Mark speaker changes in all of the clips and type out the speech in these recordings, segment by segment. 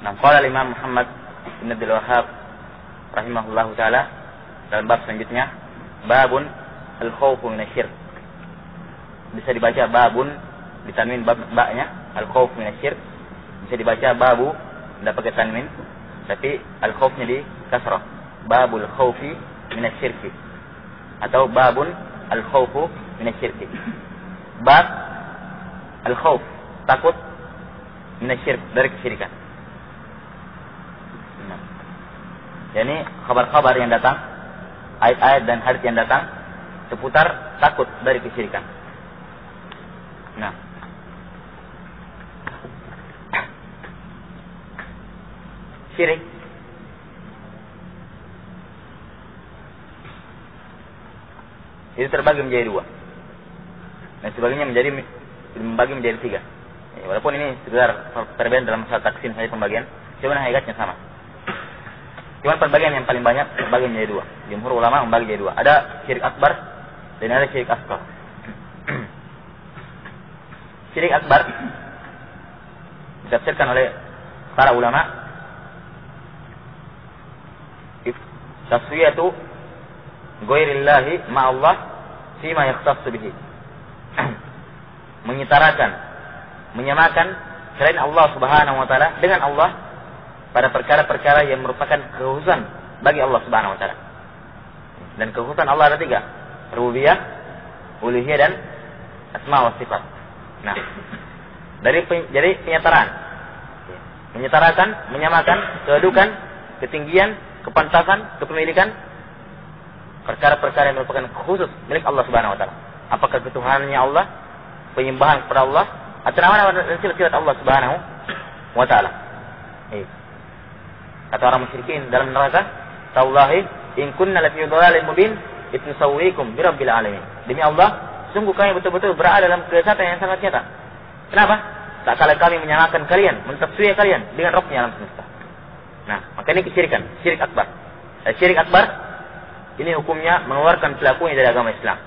Speaker 1: Nah, qala Imam Muhammad bin Abdul Wahhab rahimahullahu taala dalam bab selanjutnya, babun al-khawfu minasyirk. Bisa dibaca babun ditanwin ba-nya, al-khawf minasyirk. Bisa dibaca babu tidak pakai tanwin, tapi al-khawfnya di kasrah. Babul khawfi minasyirk atau babun al-khawfu minasyirk. Bab al-khawf, takut, minasyirk, dari kesyirikan. Yani kabar-kabar yang datang, ayat-ayat dan hadis yang datang seputar takut dari kesyirikan. Nah, syirik itu terbagi menjadi dua, dan sebagainya membagi menjadi tiga. Walaupun ini sekedar perbedaan dalam masalah taksim saja pembagian, sebenarnya hakikatnya sama. Cuma pembagian yang paling banyak terbagi menjadi dua. Jumhur ulama membagi menjadi dua. Ada syirik akbar dan ada syirik asghar. Syirik akbar ditafsirkan oleh para ulama taswiyatu ghairillahi ma'allah fima yakhtassu bihi. Menyetarakan, menyamakan selain Allah Subhanahu wa taala dengan Allah pada perkara-perkara yang merupakan kekhususan bagi Allah Subhanahu wa taala. Dan kekhususan Allah ada tiga: rububiyah, uluhiyah, dan asma wa sifat. Nah, jadi penyetaraan, menyetarakan, menyamakan kedudukan, ketinggian, kepantasan, kepemilikan perkara-perkara yang merupakan khusus milik Allah Subhanahu wa taala. Apakah ketuhanannya Allah, penyembahan kepada Allah, atau nama-nama dan sifat-sifat Allah Subhanahu wa taala. Kata orang musyrikin dalam neraka, "Tallahi in kunna lafi dhalalin mubin itnusawwikum bi rabbil alamin." Demi Allah, sungguh kami betul-betul berada dalam kesesatan yang sangat nyata. Kenapa? Tak kala kami menyamakan kalian, mentaswiyah kalian dengan Rabbnya alam semesta. Nah, maka ini kesyirikan, syirik akbar. Syirik akbar ini hukumnya mengeluarkan pelakunya dari agama Islam.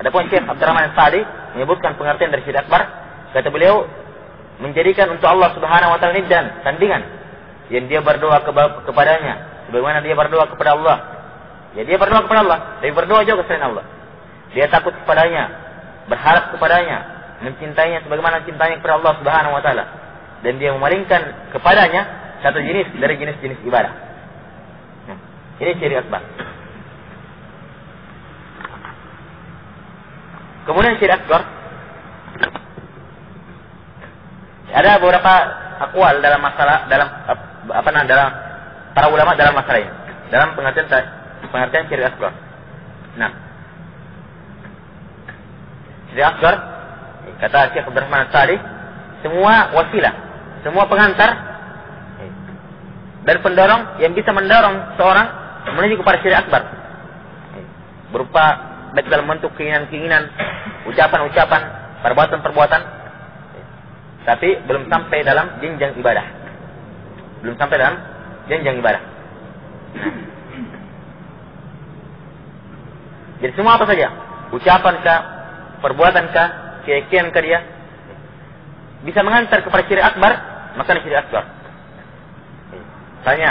Speaker 1: Adapun Syekh Abdurrahman As-Sa'di menyebutkan pengertian dari syirik akbar. Kata beliau, menjadikan untuk Allah Subhanahu wa taala niddan, tandingan yang dia berdoa kepadanya sebagaimana dia berdoa kepada Allah. Ya, dia berdoa kepada Allah, tapi berdoa juga selain Allah. Dia takut kepadanya, berharap kepadanya, mencintainya sebagaimana cintanya kepada Allah Subhanahu wa taala, dan dia memalingkan kepadanya satu jenis dari jenis-jenis ibadah. Ini syirik akbar. Kemudian syirik asghar, ada beberapa akwal dalam masalah dalam para ulama dalam masalah ini, dalam pengertian syirik asghar. Nah, syirik asghar kata Syekh Abdurrahman As-Sa'di, semua wasilah, semua pengantar dan pendorong yang bisa mendorong seorang menuju kepada syirik akbar, berupa baik dalam bentuk keinginan-keinginan, ucapan-ucapan, perbuatan-perbuatan, tapi belum sampai dalam jenjang ibadah. Belum sampai dalam jenjang ibadah. Jadi semua apa saja, ucapankah, perbuatankah, keyakinan dia bisa mengantar kepada syirik akbar, maka ini syirik akbar. Misalnya,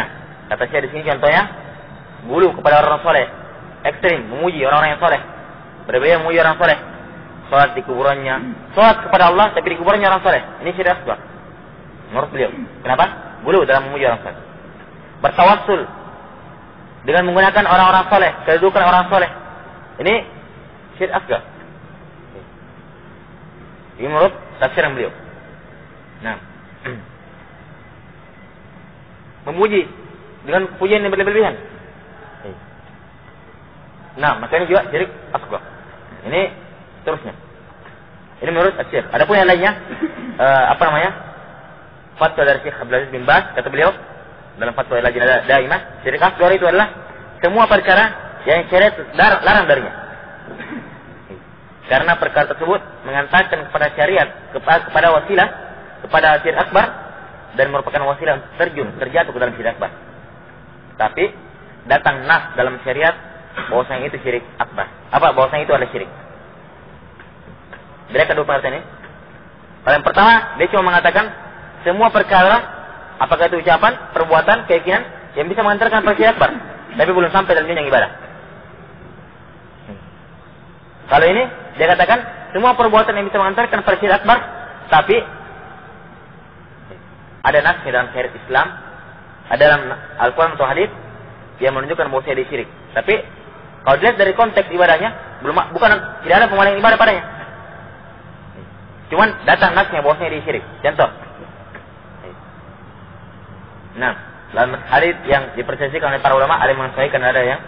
Speaker 1: kata saya di sini contohnya, gulu kepada orang soleh, ekstrim, memuji orang-orang yang soleh, berbeda memuji orang soleh, sholat di kuburannya, sholat kepada Allah tapi di kuburannya orang soleh, ini syirik akbar menurut beliau. Kenapa? Gulu dalam memuji orang soleh. Bertawassul dengan menggunakan orang-orang soleh, kedudukan orang soleh, ini syirik akbar. Ini menurut tafsiran beliau. Nah, memuji dengan pujian yang berlebihan. Nah, makanya juga syirik akbar. Ini terusnya. Ini menurut Syekh. Adapun yang lainnya, fatwa dari Syekh Abdul Aziz bin Baz, kata beliau dalam fatwa Lajnah Daimah, syirik akbar itu adalah semua perkara yang syariat larang darinya. Karena perkara tersebut mengantarkan kepada syariat, kepada wasilah, kepada syirik akbar, dan merupakan wasilah terjatuh ke dalam syirik akbar. Tapi datang nas dalam syariat bahwasanya itu syirik akbar. Bahwasanya itu adalah syirik. Mereka dua pengertian ini. Kalau yang pertama, dia cuma mengatakan semua perkara, apakah itu ucapan, perbuatan, keyakinan, yang bisa mengantarkan pada syirik akbar, tapi belum sampai dalam jenjang ibadah. Kalau ini, dia katakan semua perbuatan yang bisa mengantarkan pada syirik akbar, tapi ada nasnya dalam syariat Islam, ada dalam Al-Quran atau hadis yang menunjukkan bahwa dia syirik. Tapi kalau dilihat dari konteks ibadahnya, tidak ada pengulangan ibadah padanya. Cuman datang nasnya bahwasanya dia syirik. Contoh. Nah, dalam hadis yang dipersesikan oleh para ulama, ada yang menyesuaikan, ada yang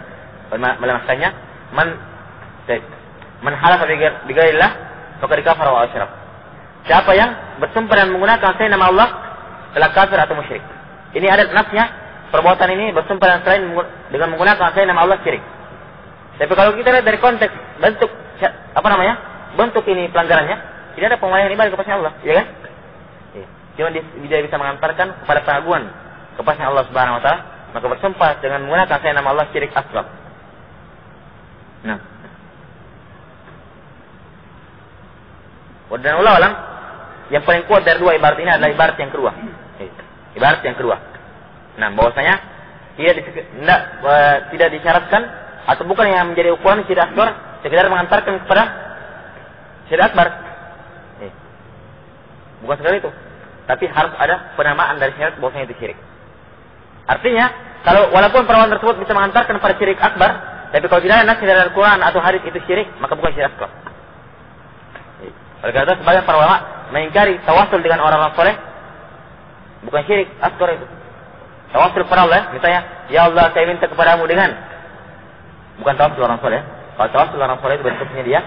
Speaker 1: melemaskannya. Man halafa bi ghairillah faqad kafara wa asyrak. Siapa yang bersumpah dan menggunakan selain nama Allah telah kafir atau musyrik. Ini ada nasnya, perbuatan ini bersumpah dan selain dengan menggunakan selain nama Allah syirik. Tapi kalau kita lihat dari konteks bentuk bentuk ini pelanggarannya, tidak ada pengulangan ibadah kepada Allah, ya kan? Cuma dia bisa mengantarkan kepada pengaguan kepada Allah Subhanahu wa taala, maka bersumpah dengan menggunakan selain nama Allah syirik asghar. Nah. Dan Allah alam, yang paling kuat dari dua ibarat ini adalah ibarat yang kedua. Ibarat yang kedua. Nah, bahwasanya tidak disyaratkan atau bukan yang menjadi ukuran syirik asghar sekedar mengantarkan kepada syirik akbar. Bukan sekali itu. Tapi harus ada penamaan dari syarat bahwasanya itu syirik. Artinya, kalau walaupun perbuatan tersebut bisa mengantarkan pada syirik akbar, tapi kalau tidak ada nas dari Al-Quran atau hadis itu syirik, maka bukan syirik asghar. Oleh karena itu, sebagian para ulama mengingkari tawasul dengan orang-orang soleh, bukan syirik asghar itu. Tawasul kepada Allah, misalnya, ya Allah saya minta kepadamu dengan, bukan tawasul orang soleh. Kalau tawasul orang soleh itu bentuknya dia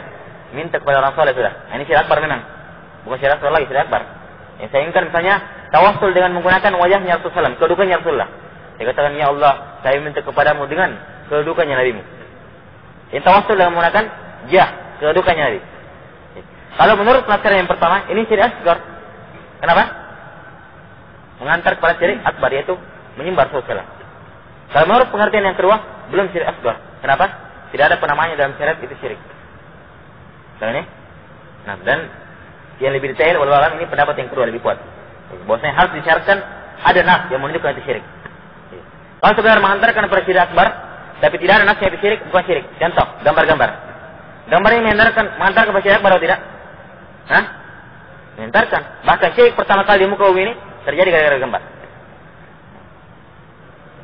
Speaker 1: minta kepada orang soleh sudah. Nah, ini syirik akbar memang, bukan syirik asghar lagi, syirik akbar. Yang saya inginkan misalnya tawasul dengan menggunakan wajahnya Rasulullah, kedudukannya Rasulullah. Saya katakan, ya Allah saya minta kepadamu dengan kedudukannya Nabimu. Ini tawasul dengan menggunakan kedudukannya Nabi. Kalau menurut penafsiran yang pertama, ini syirik asghar. Kenapa? Mengantar kepada syirik akbar, yaitu menyembah Rasulullah. Kalau menurut pengertian yang kedua, belum syirik asghar. Kenapa? Tidak ada penamaannya dalam syariat itu syirik. Ini. Nah, dan yang lebih detail wallahu ini pendapat yang kedua lebih kuat. Bahwasanya harus disyaratkan ada nas yang menunjukkan itu syirik. Kalau sekedar mengantarkan kepada syirik akbar, tapi tidak ada nas yang itu syirik, bukan syirik. Contoh, gambar-gambar. Gambar ini mengantarkan kepada syirik akbar atau tidak? Mengantarkan. Bahkan syirik pertama kali di muka bumi ini terjadi gara-gara gambar.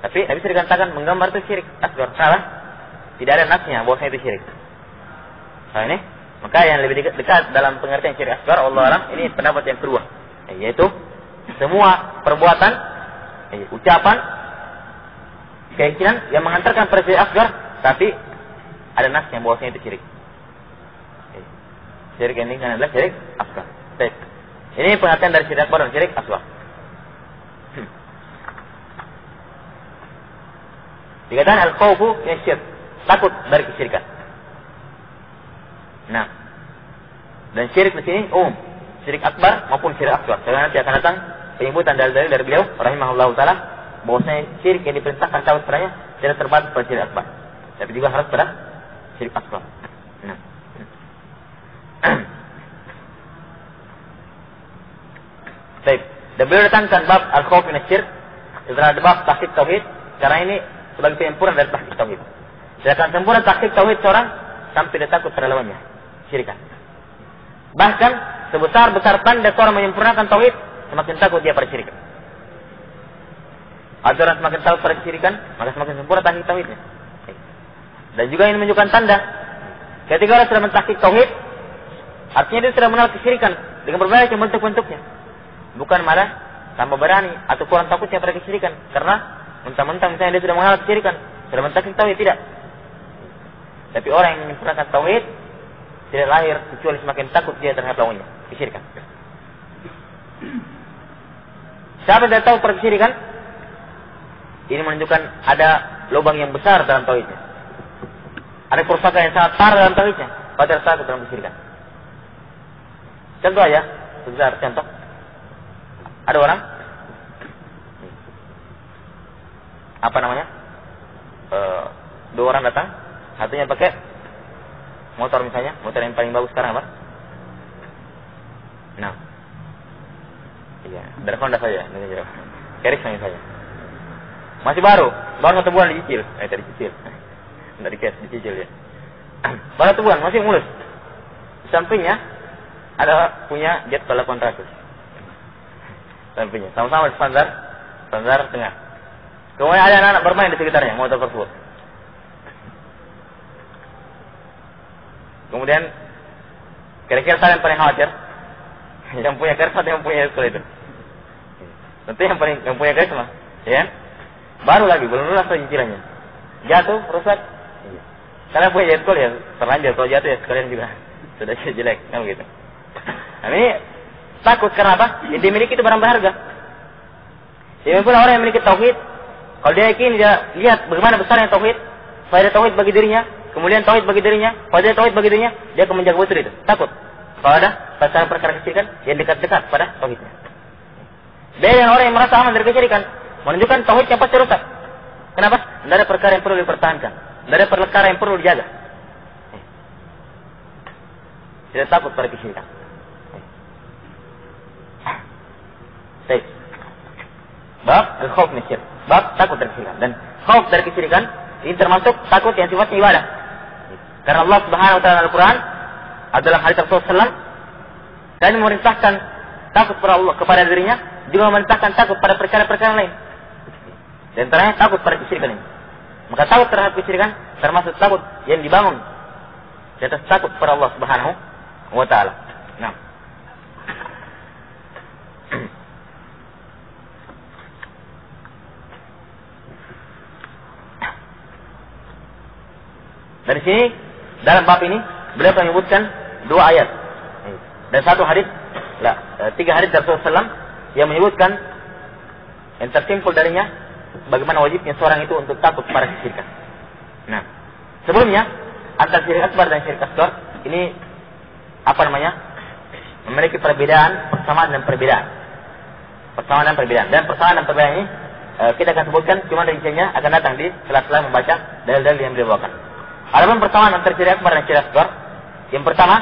Speaker 1: Tapi bisa dikatakan menggambar itu syirik asghar. Salah? Tidak ada nasnya bahwasanya itu syirik. Nah ini, maka yang lebih dekat dalam pengertian syirik asghar, Allah alam, ini pendapat yang kedua, yaitu semua perbuatan, ucapan, keyakinan yang mengantarkan pada syirik asghar, tapi ada nasnya bahwasanya itu syirik. Syirik ini kan adalah syirik asghar. Baik. Ini pengertian dari syirik akbar dan syirik asghar. Dikatakan al-khawfu min syirk, takut dari kesyirikan. Nah, dan syirik di sini syirik akbar maupun syirik asghar. Karena nanti akan datang penyebutan dalil dari beliau rahimahullahu taala bahwasanya syirik yang diperintahkan tauhid padanya tidak terbatas pada syirik akbar, tapi juga harus pada syirik asghar. Nah. Baik, dan beliau datangkan bab al-khawf min syirk setelah bab tahqiq tauhid, karena ini sebagai penyempurna dari tahqiq tauhid. Sedangkan sempurna tahqiq tauhid seorang sampai dia takut pada lawannya, syirikan. Bahkan sebesar-besar tanda seorang menyempurnakan tauhid, semakin takut dia pada syirikan. Atau orang semakin takut pada syirikan, maka semakin sempurna tahqiq tauhidnya. Dan juga ini menunjukkan tanda ketika orang sudah mentahqiq tauhid, artinya dia sudah mengenal kesyirikan dengan berbagai bentuk-bentuknya. Bukan malah tambah berani atau kurang takutnya pada kesyirikan, karena mentang-mentang misalnya dia sudah mengenal kesyirikan, sudah mentahqiq tauhid, tidak. Tapi orang yang menyempurnakan tauhid tidak lahir kecuali semakin takut dia terhadap lawannya, kesyirikan. Siapa yang tidak tahu pada kesyirikan? Ini menunjukkan ada lubang yang besar dalam tauhidnya. Ada kerusakan yang sangat parah dalam tauhidnya, padahal takut dalam kesyirikan. Contoh aja, sebentar contoh. Ada orang, dua orang datang, satunya pakai motor misalnya, motor yang paling bagus sekarang apa? Nah, Iya, dari Honda saja. Keris saya. Masih baru 1 bulan dicicil. Tadi cicil. Enggak dikes, dicicil ya. Baru 1 bulan, masih mulus. Di sampingnya ada punya jet 800. Sampingnya, sama-sama standar tengah. Kemudian ada anak-anak bermain di sekitarnya motor tersebut. Kemudian kira-kira saya yang paling khawatir, yang punya keris atau yang punya eskal itu? Tentu yang punya keris mah, ya. Baru lagi, belum lunas cicilannya. Jatuh, rusak. Karena punya eskal ya terlanjur, kalau jatuh ya sekalian juga sudah jelek, kan begitu. Nah, ini takut karena apa? Yang dimiliki itu barang berharga. Jadi pula orang yang memiliki tauhid, kalau dia yakin, dia lihat bagaimana besarnya tauhid, faedah tauhid bagi dirinya, kemudian tauhid bagi dirinya, faedah tauhid bagi dirinya, dia akan menjaga betul itu. Takut kalau ada perkara kesyirikan yang dekat-dekat pada tauhidnya. Beda dengan orang yang merasa aman dari kesyirikan, menunjukkan tauhidnya pasti rusak. Kenapa? Tidak ada perkara yang perlu dipertahankan, tidak ada perkara yang perlu dijaga. Tidak takut pada kesyirikan. Baik. Bab al-khauf min syirk. Bab takut dari kesyirikan. Dan khauf dari kesyirikan ini termasuk takut yang sifatnya ibadah. Karena Allah Subhanahu wa taala Al-Qur'an adalah hadis Rasulullah sallallahu dan memerintahkan takut kepada Allah kepada dirinya, juga memerintahkan takut pada perkara-perkara lain. Dan antaranya takut pada kesyirikan ini. Maka takut terhadap kesyirikan termasuk takut yang dibangun di atas takut kepada Allah Subhanahu wa taala. Nah. Dari sini dalam bab ini beliau menyebutkan 2 ayat dan 1 hadis, 3 hadis dari Rasulullah SAW yang menyebutkan yang tersimpul darinya bagaimana wajibnya seorang itu untuk takut pada kesyirikan. Nah, sebelumnya antara syirik akbar dan syirik asghar ini memiliki perbedaan, persamaan dan perbedaan. Persamaan dan perbedaan. Dan persamaan dan perbedaan ini kita akan sebutkan, cuma rinciannya akan datang di sela-sela membaca dalil-dalil yang beliau bawakan. Adapun persamaan antara syirik akbar dan syirik asghar, yang pertama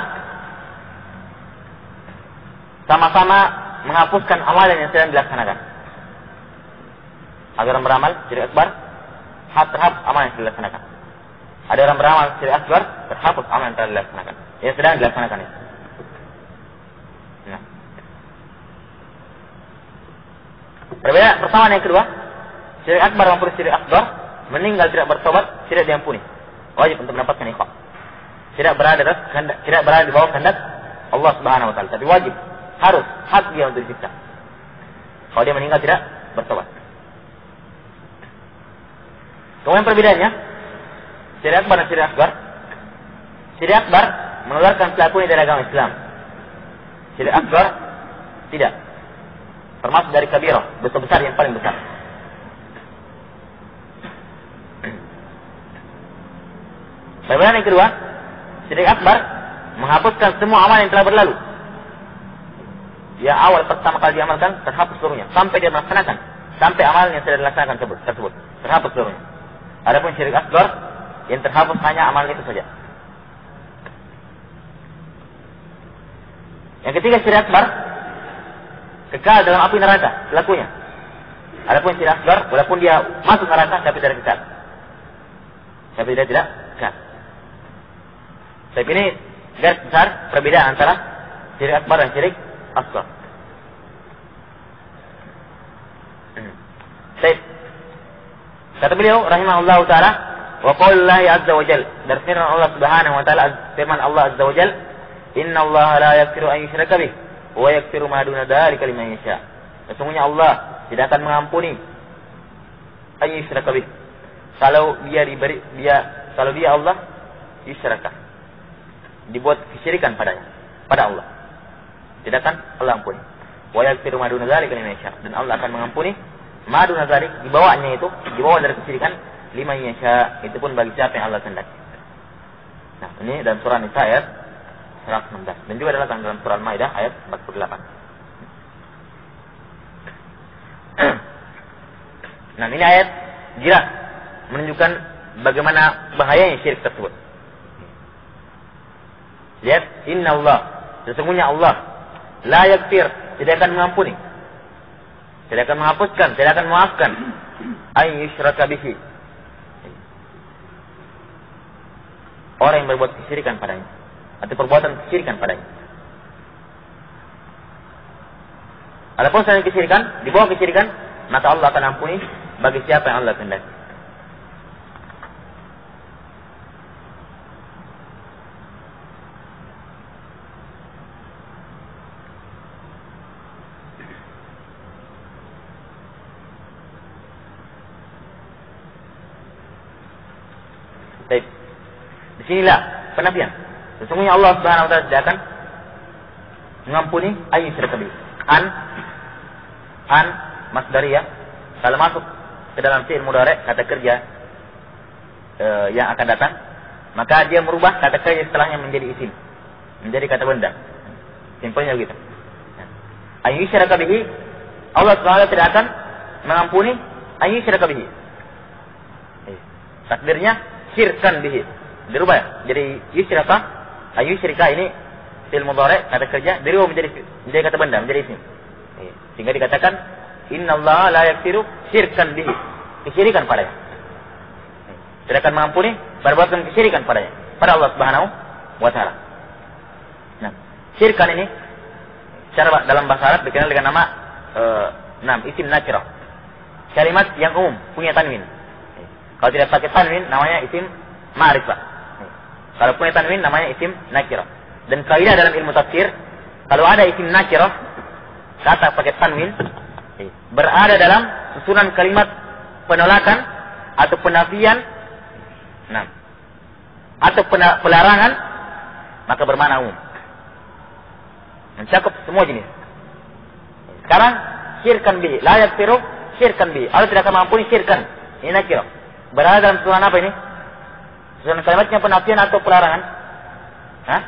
Speaker 1: sama-sama menghapuskan amalan yang sedang dilaksanakan. Ada orang beramal syirik akbar, terhapus amalan yang sedang dilaksanakan. Ada orang beramal syirik asghar, terhapus amalan yang sedang dilaksanakan. Yang sedang dilaksanakan itu. Nah. Perbedaan persamaan yang kedua, syirik akbar maupun syirik asghar meninggal tidak bertobat tidak diampuni. Wajib untuk mendapatkan iqab. Tidak berada di bawah kehendak Allah Subhanahu wa taala, tapi wajib, harus, hak dia untuk disiksa. Kalau dia meninggal tidak bertobat. Kemudian perbedaannya, syirik akbar dan syirik asghar. Syirik akbar mengeluarkan pelakunya dari agama Islam. Syirik asghar tidak. Termasuk dari kabirah, dosa besar yang paling besar. Perbedaan yang kedua, syirik akbar menghapuskan semua amal yang telah berlalu. Yang awal pertama kali diamalkan terhapus seluruhnya sampai dia melaksanakan, sampai amal yang sudah dilaksanakan tersebut terhapus seluruhnya. Adapun syirik asghar yang terhapus hanya amal itu saja. Yang ketiga, syirik akbar kekal dalam api neraka pelakunya. Adapun syirik asghar walaupun dia masuk neraka tapi tidak kekal. Tapi dia tidak kekal. Tapi ini garis besar perbedaan antara syirik akbar dan syirik asghar. Baik. Kata beliau rahimahullahu taala, wa qaulillahi azza wa jalla, dari firman Allah Subhanahu wa taala, firman Allah azza wa jalla, inna Allah la yaghfiru an yushraka bih wa yaghfiru ma duna dzalika liman yasha. Sesungguhnya Allah tidak akan mengampuni an yushraka bih, kalau dia Allah yusyraka, dibuat kesyirikan pada Allah, tidak akan Allah ampuni. Wa yaghfiru ma duna dzalika liman yasha, dan Allah akan mengampuni ma duna dzalik, di bawahnya itu, di bawah dari kesyirikan, liman yasha, itu pun bagi siapa yang Allah kehendaki. Nah, ini dalam surah Nisa ayat 116 dan juga dalam surah Al-Maidah ayat 48. Nah, ini ayat jelas menunjukkan bagaimana bahayanya syirik tersebut. Lihat, inna Allah, sesungguhnya Allah la yaghfir, tidak akan mengampuni tidak akan menghapuskan, tidak akan memaafkan. Ay yushraka bihi. Orang yang berbuat kesyirikan padanya atau perbuatan kesyirikan padanya. Adapun selain kesyirikan, di bawah kesyirikan, maka Allah akan ampuni bagi siapa yang Allah kehendaki. Baik. Disinilah penafian. Sesungguhnya Allah Subhanahu wa taala tidak akan mengampuni ayat syirik bihi. An masdariyah kalau masuk ke dalam fi'il mudhari' kata kerja yang akan datang, maka dia merubah kata kerja setelahnya menjadi isim, menjadi kata benda. Simpelnya begitu. Ayat syirik bihi, Allah Subhanahu wa taala tidak akan mengampuni ayat syirik bihi. Takdirnya syirkan bihi. Dirubah jadi yusyraka, ayusyrika ini fi'il mudhari' kata kerja dirubah menjadi kata benda, menjadi isim. Sehingga dikatakan innallaha la yaghfiru syirkan bihi. Kesyirikan padanya. Tidak akan mengampuni perbuatan kesyirikan padanya, pada Allah Subhanahu wa taala. Nah, syirkan ini secara dalam bahasa Arab dikenal dengan nama isim nakirah. Kalimat yang umum, punya tanwin. Kalau tidak pakai tanwin namanya isim ma'rifah. Kalau punya tanwin namanya isim nakirah. Dan kaidah dalam ilmu tafsir, kalau ada isim nakirah kata pakai tanwin berada dalam susunan kalimat penolakan atau penafian, atau pelarangan, maka bermakna umum, mencakup semua jenis. Sekarang syirkan bihi, la yaghfiru syirkan bihi, Allah tidak akan mengampuni syirkan. Ini nakirah. Berada dalam susunan apa ini? Susunan kalimatnya penafian atau pelarangan? Hah?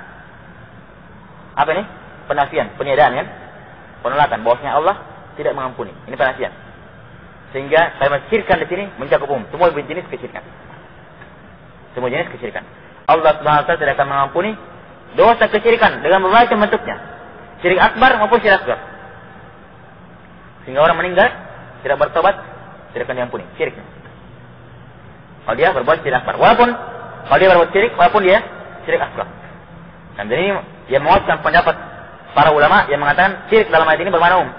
Speaker 1: Apa ini? Penafian, peniadaan kan? Penolakan, bahwasanya Allah tidak mengampuni. Ini penafian. Sehingga kalimat syirkan di sini mencakup umum, semua jenis kesyirikan. Semua jenis kesyirikan. Allah Subhanahu wa taala tidak akan mengampuni dosa kesyirikan dengan berbagai bentuknya. Syirik akbar maupun syirik asghar. Sehingga orang meninggal tidak bertobat, tidak akan diampuni syiriknya. Kalau dia berbuat syirik akbar, kalau dia berbuat syirik, walaupun dia syirik asghar. Dan ini yang menguatkan pendapat para ulama yang mengatakan syirik dalam ayat ini bermakna umum,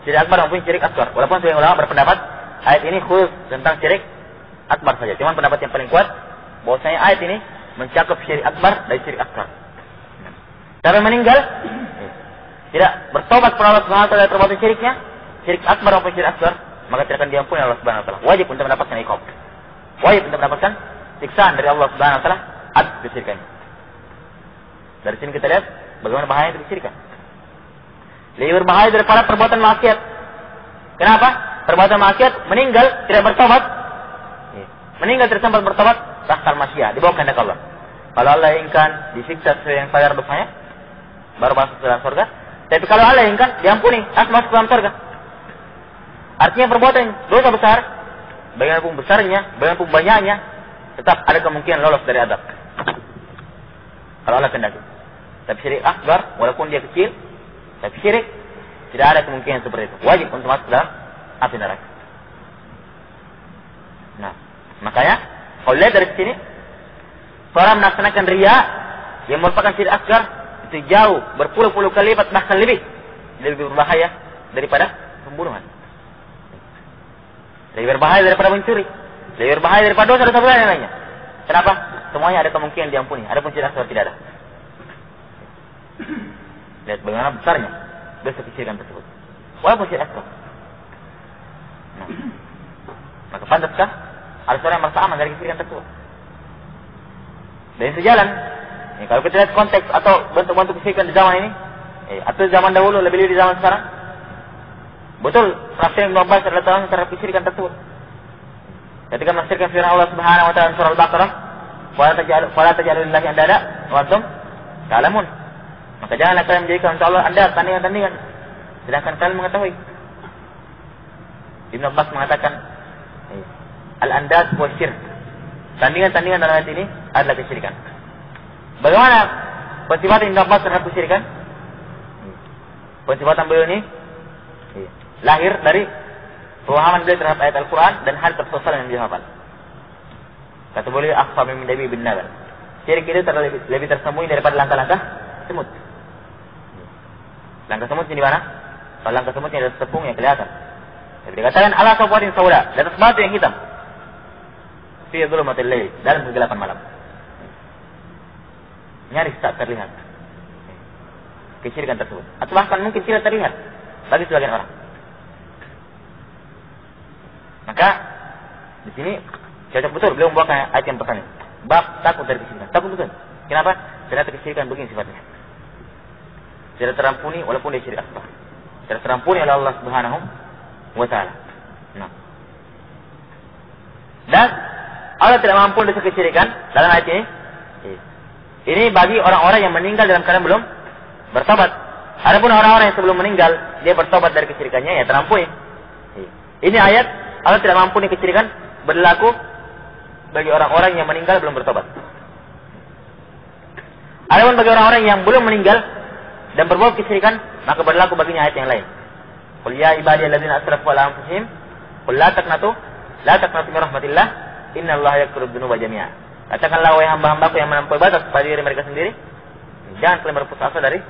Speaker 1: syirik akbar maupun syirik asghar. Walaupun sebagian ulama berpendapat ayat ini khusus tentang syirik akbar saja. Cuma pendapat yang paling kuat bahwasanya ayat ini mencakup syirik akbar dan syirik asghar. Kalau meninggal tidak bertobat kepada Allah Subhanahu wa taala dari perbuatan syiriknya, syirik akbar maupun syirik asghar, maka tidak akan diampuni Allah Subhanahu wa taala. Wajib untuk mendapatkan iqab. Wajib untuk mendapatkan siksaan dari Allah Subhanahu wa taala atas kesyirikan. Dari sini kita lihat bagaimana bahaya kesyirikan. Lebih berbahaya daripada perbuatan maksiat. Kenapa? Perbuatan maksiat meninggal tidak bertobat. Meninggal tidak sempat bertobat, tahtal masyia, di bawah kehendak Allah. Kalau Allah inginkan disiksa sesuai yang sadar dosanya, baru masuk ke dalam surga. Tapi kalau Allah inginkan diampuni, langsung masuk ke dalam surga. Artinya perbuatan dosa besar, bagaimanapun besarnya, bagaimanapun banyaknya, tetap ada kemungkinan lolos dari azab. Kalau Allah kehendaki. Tapi syirik akbar, walaupun dia kecil, tapi syirik tidak ada kemungkinan seperti itu. Wajib untuk masuk dalam api neraka. Nah, makanya kalau lihat dari sini, orang melaksanakan riya yang merupakan syirik akbar itu jauh berpuluh-puluh kali lipat, bahkan lebih berbahaya daripada pembunuhan. Lebih berbahaya daripada mencuri, lebih berbahaya daripada dosa-dosa besar yang lainnya. Kenapa? Semuanya ada kemungkinan diampuni. Adapun syirik akbar tidak ada. Lihat bagaimana besarnya dosa kesyirikan tersebut. Walaupun syirik akbar. Nah, maka pantaskah ada seorang yang merasa aman dari kesyirikan tersebut? Dan sejalan. Kalau kita lihat konteks atau bentuk-bentuk kesyirikan di zaman ini, atau zaman dahulu lebih di zaman sekarang, betul penafsiran Ibnu Abbas adalah terang terhadap kesyirikan tersebut. Ketika menafsirkan firman Allah Subhanahu wa taala surah Al-Baqarah, "Fala taj'alu lillahi andada wa antum ta'lamun." Maka janganlah kalian menjadikan untuk Allah anda tandingan-tandingan, sedangkan kalian mengetahui. Ibnu Abbas mengatakan, al-andad wa syirk. Tandingan-tandingan dalam ayat ini adalah kesyirikan. Bagaimana pensifatan Ibnu Abbas terhadap kesyirikan? Pensifatan beliau ini lahir dari pemahaman beliau terhadap ayat Al-Quran dan hal tersosial yang dia hafal. Kata beliau, akhfa min dabi bin nabar. Syirik itu lebih tersembunyi daripada langkah-langkah semut. Langkah semut di mana? Kalau langkah semut yang ada tepung yang kelihatan. Jadi dikatakan ala sawfatin sauda, di atas batu yang hitam. Fi dhulumatil lail, dalam kegelapan malam. Nyaris tak terlihat kesyirikan tersebut. Atau bahkan mungkin tidak terlihat bagi sebagian orang. Maka di sini cocok betul beliau membawakan ayat yang pertama. Bab takut dari kesyirikan. Takut betul. Kenapa? Ternyata kesyirikan begini sifatnya. Tidak terampuni walaupun dia syirik akbar. Tidak terampuni oleh Allah Subhanahu wa taala. Nah. Dan Allah tidak mampu dosa kesyirikan dalam ayat ini. Ini bagi orang-orang yang meninggal dalam keadaan belum bertobat. Adapun orang-orang yang sebelum meninggal dia bertobat dari kesyirikannya, ya terampuni. Ini ayat Allah tidak mampu kesyirikan berlaku bagi orang-orang yang meninggal belum bertobat. Adapun bagi orang-orang yang belum meninggal dan berbuat kesyirikan, maka berlaku baginya ayat yang lain. Qul ya ibadiyalladzina asrafu ala anfusihim qul la taqnatu min rahmatillah innallaha yaghfiru dzunuba jami'a. Katakanlah wahai hamba-hambaku yang melampaui batas pada diri mereka sendiri, jangan kalian berputus asa dari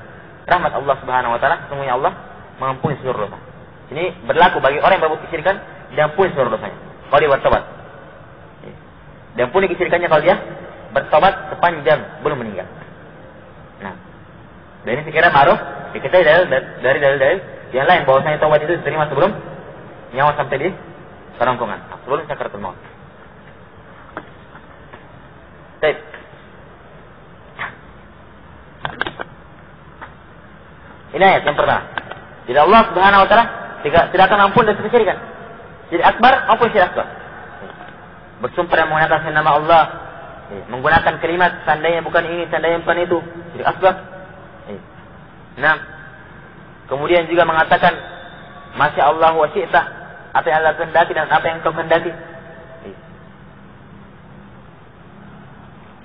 Speaker 1: rahmat Allah Subhanahu wa taala, sesungguhnya Allah mengampuni seluruh dosa. Ini berlaku bagi orang yang berbuat kesyirikan, diampuni seluruh dosanya kalau dia bertobat. Diampuni kesyirikannya kalau dia bertobat sepanjang belum meninggal. Nah, dan ini sekiranya ma'ruf diketahui dari dalil-dalil yang lain bahwasanya taubat itu diterima sebelum nyawa sampai di kerongkongan, sebelum sakaratul maut. Baik. Ini ayat yang pertama. Jadi Allah Subhanahu wa taala tidak akan ampun dosa kesyirikan. Jadi akbar maupun syirik akbar. Bersumpah dan menggunakan nama Allah, menggunakan kalimat tandanya bukan ini, tandanya bukan itu, syirik akbar. Nah, kemudian juga mengatakan masya Allah wa syi'ta, apa yang Allah kehendaki dan apa yang kau kehendaki.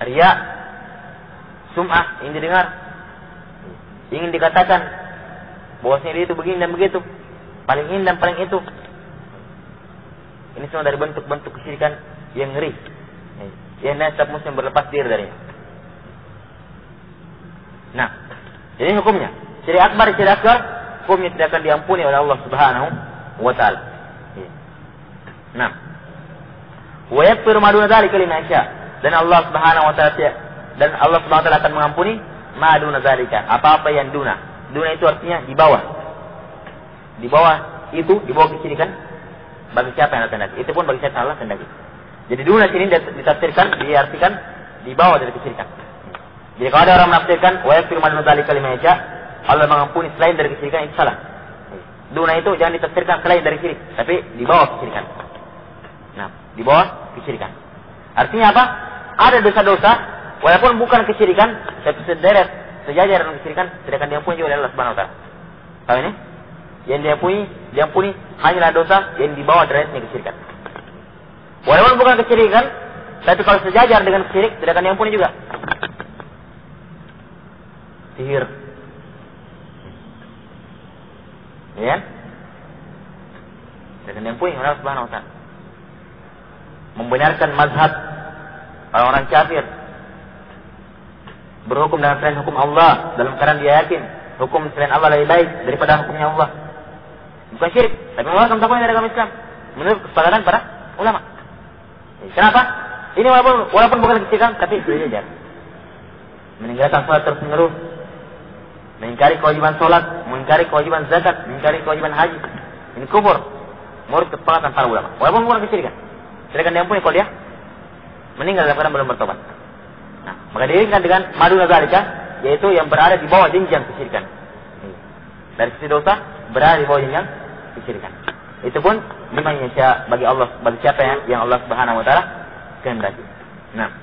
Speaker 1: Riya, sum'ah, ingin didengar, ingin dikatakan bahwasanya dia itu begini dan begitu, paling ini dan paling itu. Ini semua dari bentuk-bentuk kesyirikan yang ngeri, yang setiap muslim berlepas diri darinya. Nah, jadi hukumnya syirik akbar, hukumnya tidak akan diampuni oleh Allah Subhanahu wa taala. Nah, wa yaghfiru ma duna dzalika liman yasha. Dan Allah Subhanahu wa taala akan mengampuni ma duna dzalika, apa-apa yang duna. Duna itu artinya di bawah. Di bawah itu, di bawah kesyirikan bagi siapa yang Allah kehendaki. Itu pun bagi siapa Allah kehendaki. Jadi duna sini ditafsirkan, diartikan di bawah dari kesyirikan. Jadi kalau ada orang menafsirkan wa yaghfiru ma duna dzalika liman yasha, Allah mengampuni selain dari kesyirikan, itu salah. Duna itu jangan ditafsirkan selain dari syirik, tapi di bawah kesyirikan. Nah, di bawah kesyirikan. Artinya apa? Ada dosa-dosa walaupun bukan kesyirikan, tapi sederet sejajar dengan kesyirikan tidak akan diampuni oleh Allah Subhanahu wa taala. Tahu ini? Yang diampuni hanyalah dosa yang di bawah derajatnya kesyirikan. Walaupun bukan kesyirikan, tapi kalau sejajar dengan syirik tidak akan diampuni juga. Sihir. Ya? Tidak akan diampuni oleh Allah Subhanahu wa taala. Membenarkan mazhab orang-orang kafir, berhukum dengan selain hukum Allah dalam keadaan dia yakin hukum selain Allah lebih baik daripada hukumnya Allah. Bukan syirik, tapi mengeluarkan takwanya dari agama Islam menurut kesepakatan para ulama. Kenapa? Ini walaupun bukan kesyirikan, tapi sejajar. Meninggalkan salat terus-menerus, mengingkari kewajiban salat, mengingkari kewajiban zakat, mengingkari kewajiban haji. Ini kufur menurut kesepakatan para ulama. Walaupun bukan kesyirikan, tidak akan diampuni kalau dia meninggal dalam keadaan belum bertobat. Nah, maka diiringkan dengan maduna dzalika, yaitu yang berada di bawah jenjang kesyirikan. Dari sisi dosa berada di bawah jenjang kesyirikan. Itu pun liman yasha, bagi Allah, bagi siapa yang Allah Subhanahu wa taala kehendaki. Nah,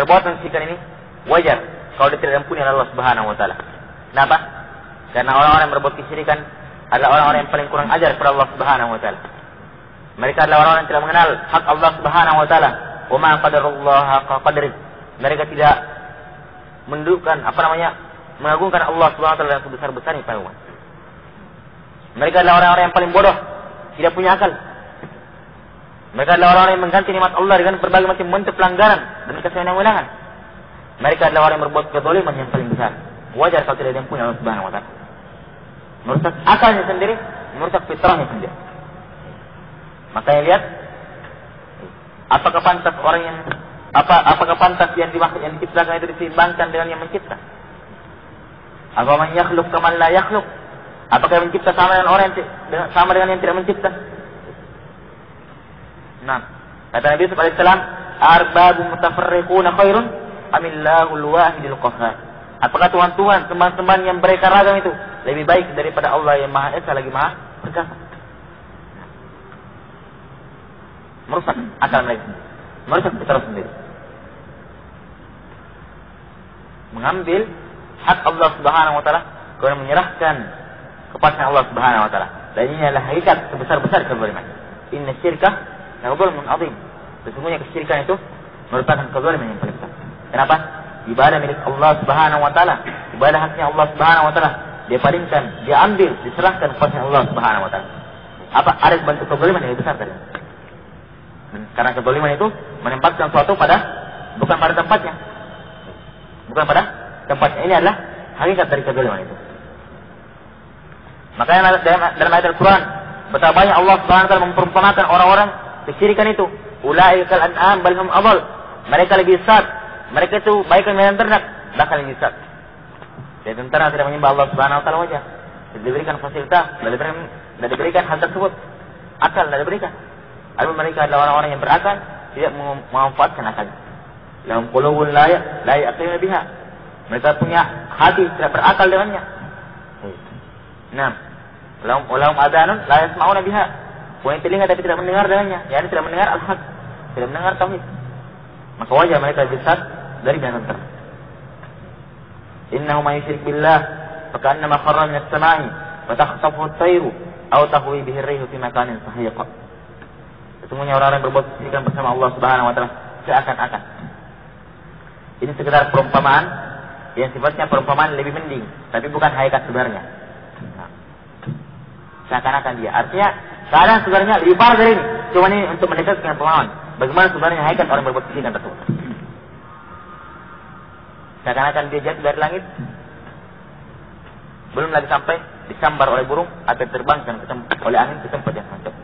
Speaker 1: perbuatan kesyirikan ini wajar kalau dia tidak diampuni oleh Allah Subhanahu wa taala. Kenapa? Karena orang-orang yang berbuat kesyirikan adalah orang-orang yang paling kurang ajar kepada Allah Subhanahu wa taala. Mereka adalah orang-orang yang tidak mengenal hak Allah Subhanahu wa taala. Wa ma qadarullah haqqa qadri. Mereka tidak mendudukkan mengagungkan Allah Subhanahu wa taala yang sebesar-besarnya pada umat. Mereka adalah orang-orang yang paling bodoh, tidak punya akal. Mereka adalah orang-orang yang mengganti nikmat Allah dengan berbagai macam bentuk pelanggaran dan kesenangan-wenangan. Mereka adalah orang yang berbuat kezaliman yang paling besar. Wajar kalau tidak diampuni Allah Subhanahu wa taala. Merusak akalnya sendiri, merusak fitrahnya sendiri. Makanya lihat, apakah pantas yang diciptakan itu diseimbangkan dengan yang mencipta? Apa man yakhluq kama la yakhluq? Apakah yang mencipta sama dengan orang sama dengan yang tidak mencipta? Nah, kata Nabi sallallahu alaihi wasallam, arbabun mutafarriquna khairun amillahul wahidul qahhar. Apakah tuhan-tuhan, sembahan-sembahan yang mereka ragam itu lebih baik daripada Allah yang Maha Esa lagi Maha Perkasa? Merusak akal mereka sendiri, merusak fitrah sendiri. Mengambil hak Allah Subhanahu wa taala, kemudian menyerahkan kepada Allah Subhanahu wa taala. Dan ini adalah hakikat sebesar-besar kezaliman. Inna syirka la dzulmun adzim. Sesungguhnya kesyirikan itu merupakan kezaliman yang paling besar. Kenapa? Ibadah milik Allah Subhanahu wa taala, ibadah haknya Allah Subhanahu wa taala, dia palingkan, dia ambil, diserahkan kepada Allah Subhanahu wa taala. Apa ada bentuk kezaliman yang lebih besar dari? Karena kezaliman itu menempatkan sesuatu bukan pada tempatnya. Bukan pada tempatnya. Ini adalah hakikat dari kezaliman itu. Makanya dalam ayat Al-Quran betapa banyak Allah Subhanahu wa taala memperumpamakan orang-orang kesyirikan itu. Ulaikal an'am bal hum adall. Mereka lebih sesat. Mereka itu baikkan dengan ternak, bahkan lebih sesat. Jadi tentara tidak menyembah Allah Subhanahu wa taala wajar. Tidak diberikan fasilitas, tidak diberikan hal tersebut. Akal tidak diberikan. Adapun mereka adalah orang-orang yang berakal, tidak memanfaatkan akalnya. Lahum qulubun la yaqiluna biha. Mereka punya hati tidak berakal dengannya. Nah, lahum adanun la yasma'una biha. Punya telinga tapi tidak mendengar dengannya. Yani tidak mendengar al-haq, tidak mendengar tauhid. Maka wajar mereka lebih sesat dari binatang ternak. Innahu may yusyrik billah fakannama kharra minas samai wa takhtafu at-tayru aw tahwi bihi ar-rihu fi makanin sahiq. Sesungguhnya orang-orang yang berbuat kesyirikan bersama Allah Subhanahu wa taala seakan-akan. Ini sekedar perumpamaan yang sifatnya perumpamaan lebih mending, tapi bukan hakikat sebenarnya. Nah, seakan-akan dia. Artinya keadaan sebenarnya lebih parah dari ini. Cuma ini untuk mendekatkan pemahaman bagaimana sebenarnya hakikat orang berbuat kesyirikan tersebut. Seakan-akan dia jatuh dari langit, belum lagi sampai disambar oleh burung atau terbangkan oleh angin ke tempat yang sangat jauh.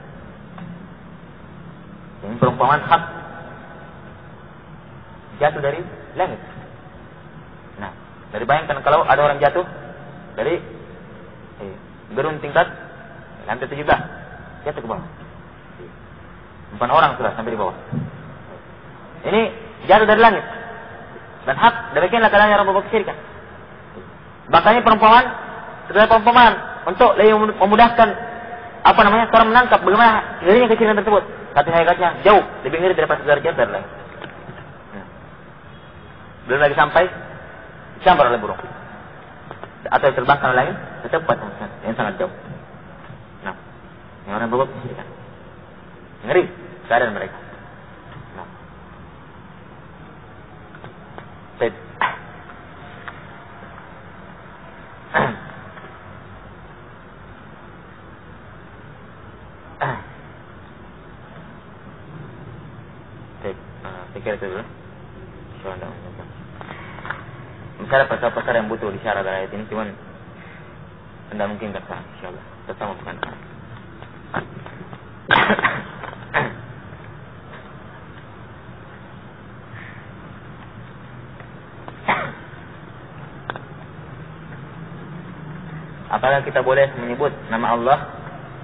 Speaker 1: Ini perumpamaan hak jatuh dari langit. Nah, dari bayangkan kalau ada orang jatuh dari gedung tingkat lantai 17 jatuh ke bawah. 4 orang sudah sampai di bawah. Ini jatuh dari langit. Dan hak demikianlah keadaan orang berbuat kesyirikan. Makanya perumpamaan setelah perumpamaan untuk lebih memudahkan seorang menangkap bagaimana ngerinya kesyirikan tersebut. Tapi hakikatnya jauh lebih ngeri daripada sekedar jatuh dari langit. Belum lagi sampai disambar oleh burung atau terbangkan oleh langit ke tempat yang sangat jauh. Nah, yang orang berbuat kesyirikan ngeri keadaan mereka. Nah, pikir itu dulu. Misalnya pasal-pasal yang butuh disyarat dari ayat ini, cuman tidak mungkin kan sekarang, insyaallah. Tetap bukan. Apakah kita boleh menyebut nama Allah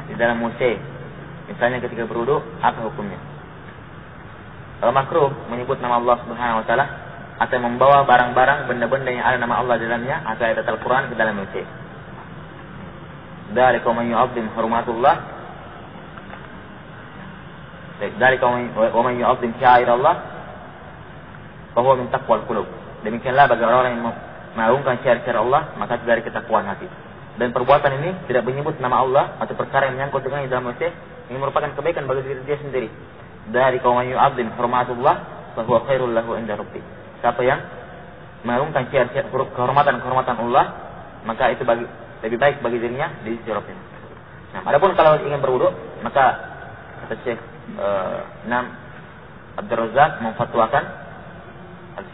Speaker 1: di dalam WC? Misalnya ketika berwudu, apa hukumnya? Kalau makruh menyebut nama Allah Subhanahu wa taala atau membawa barang-barang benda-benda yang ada nama Allah di dalamnya atau ayat Al-Qur'an ke dalam WC. Dzalika man yu'azzim hurumatullah. Dzalika wa man yu'azzim sya'airallah bahwa min taqwal qulub. Demikianlah bagi orang yang mengagungkan syiar-syiar Allah, maka dari ketakwaan hati. Dan perbuatan ini tidak menyebut nama Allah atau perkara yang menyangkut dengan dalam masjid, ini merupakan kebaikan bagi diri dia sendiri. Dari kaum yu'adzim hurmatullah, fa huwa khairul lahu inda rabbih. Siapa yang mengagungkan syiar-syiar kehormatan Allah, maka itu lebih baik bagi dirinya di sisi Rabbnya. Nah, adapun kalau ingin berwudu, maka kata Syekh Abdul Razak memfatwakan,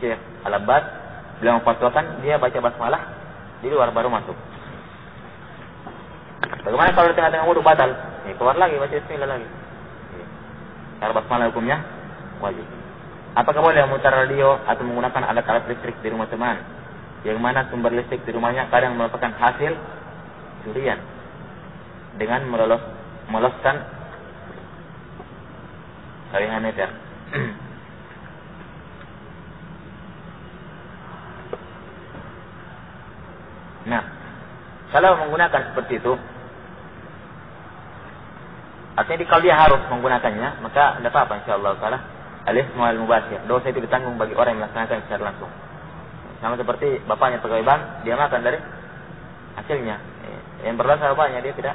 Speaker 1: Syekh Al-Abbad beliau memfatwakan dia baca basmalah di luar baru masuk. Bagaimana kalau di tengah-tengah wudu batal? Keluar lagi baca bismillah lagi. Cara basmalah hukumnya wajib. Apakah boleh memutar radio atau menggunakan alat-alat listrik di rumah teman? Yang mana sumber listrik di rumahnya kadang merupakan hasil curian dengan meloloskan jaringan meter. Nah, kalau menggunakan seperti itu, artinya kalau dia harus menggunakannya, maka tidak apa-apa insyaallah taala. Al-ithmu al-mubashir, dosa itu ditanggung bagi orang yang melaksanakan secara langsung. Sama seperti bapaknya pegawai bank, dia makan dari hasilnya. Yang berdosa bapaknya, dia tidak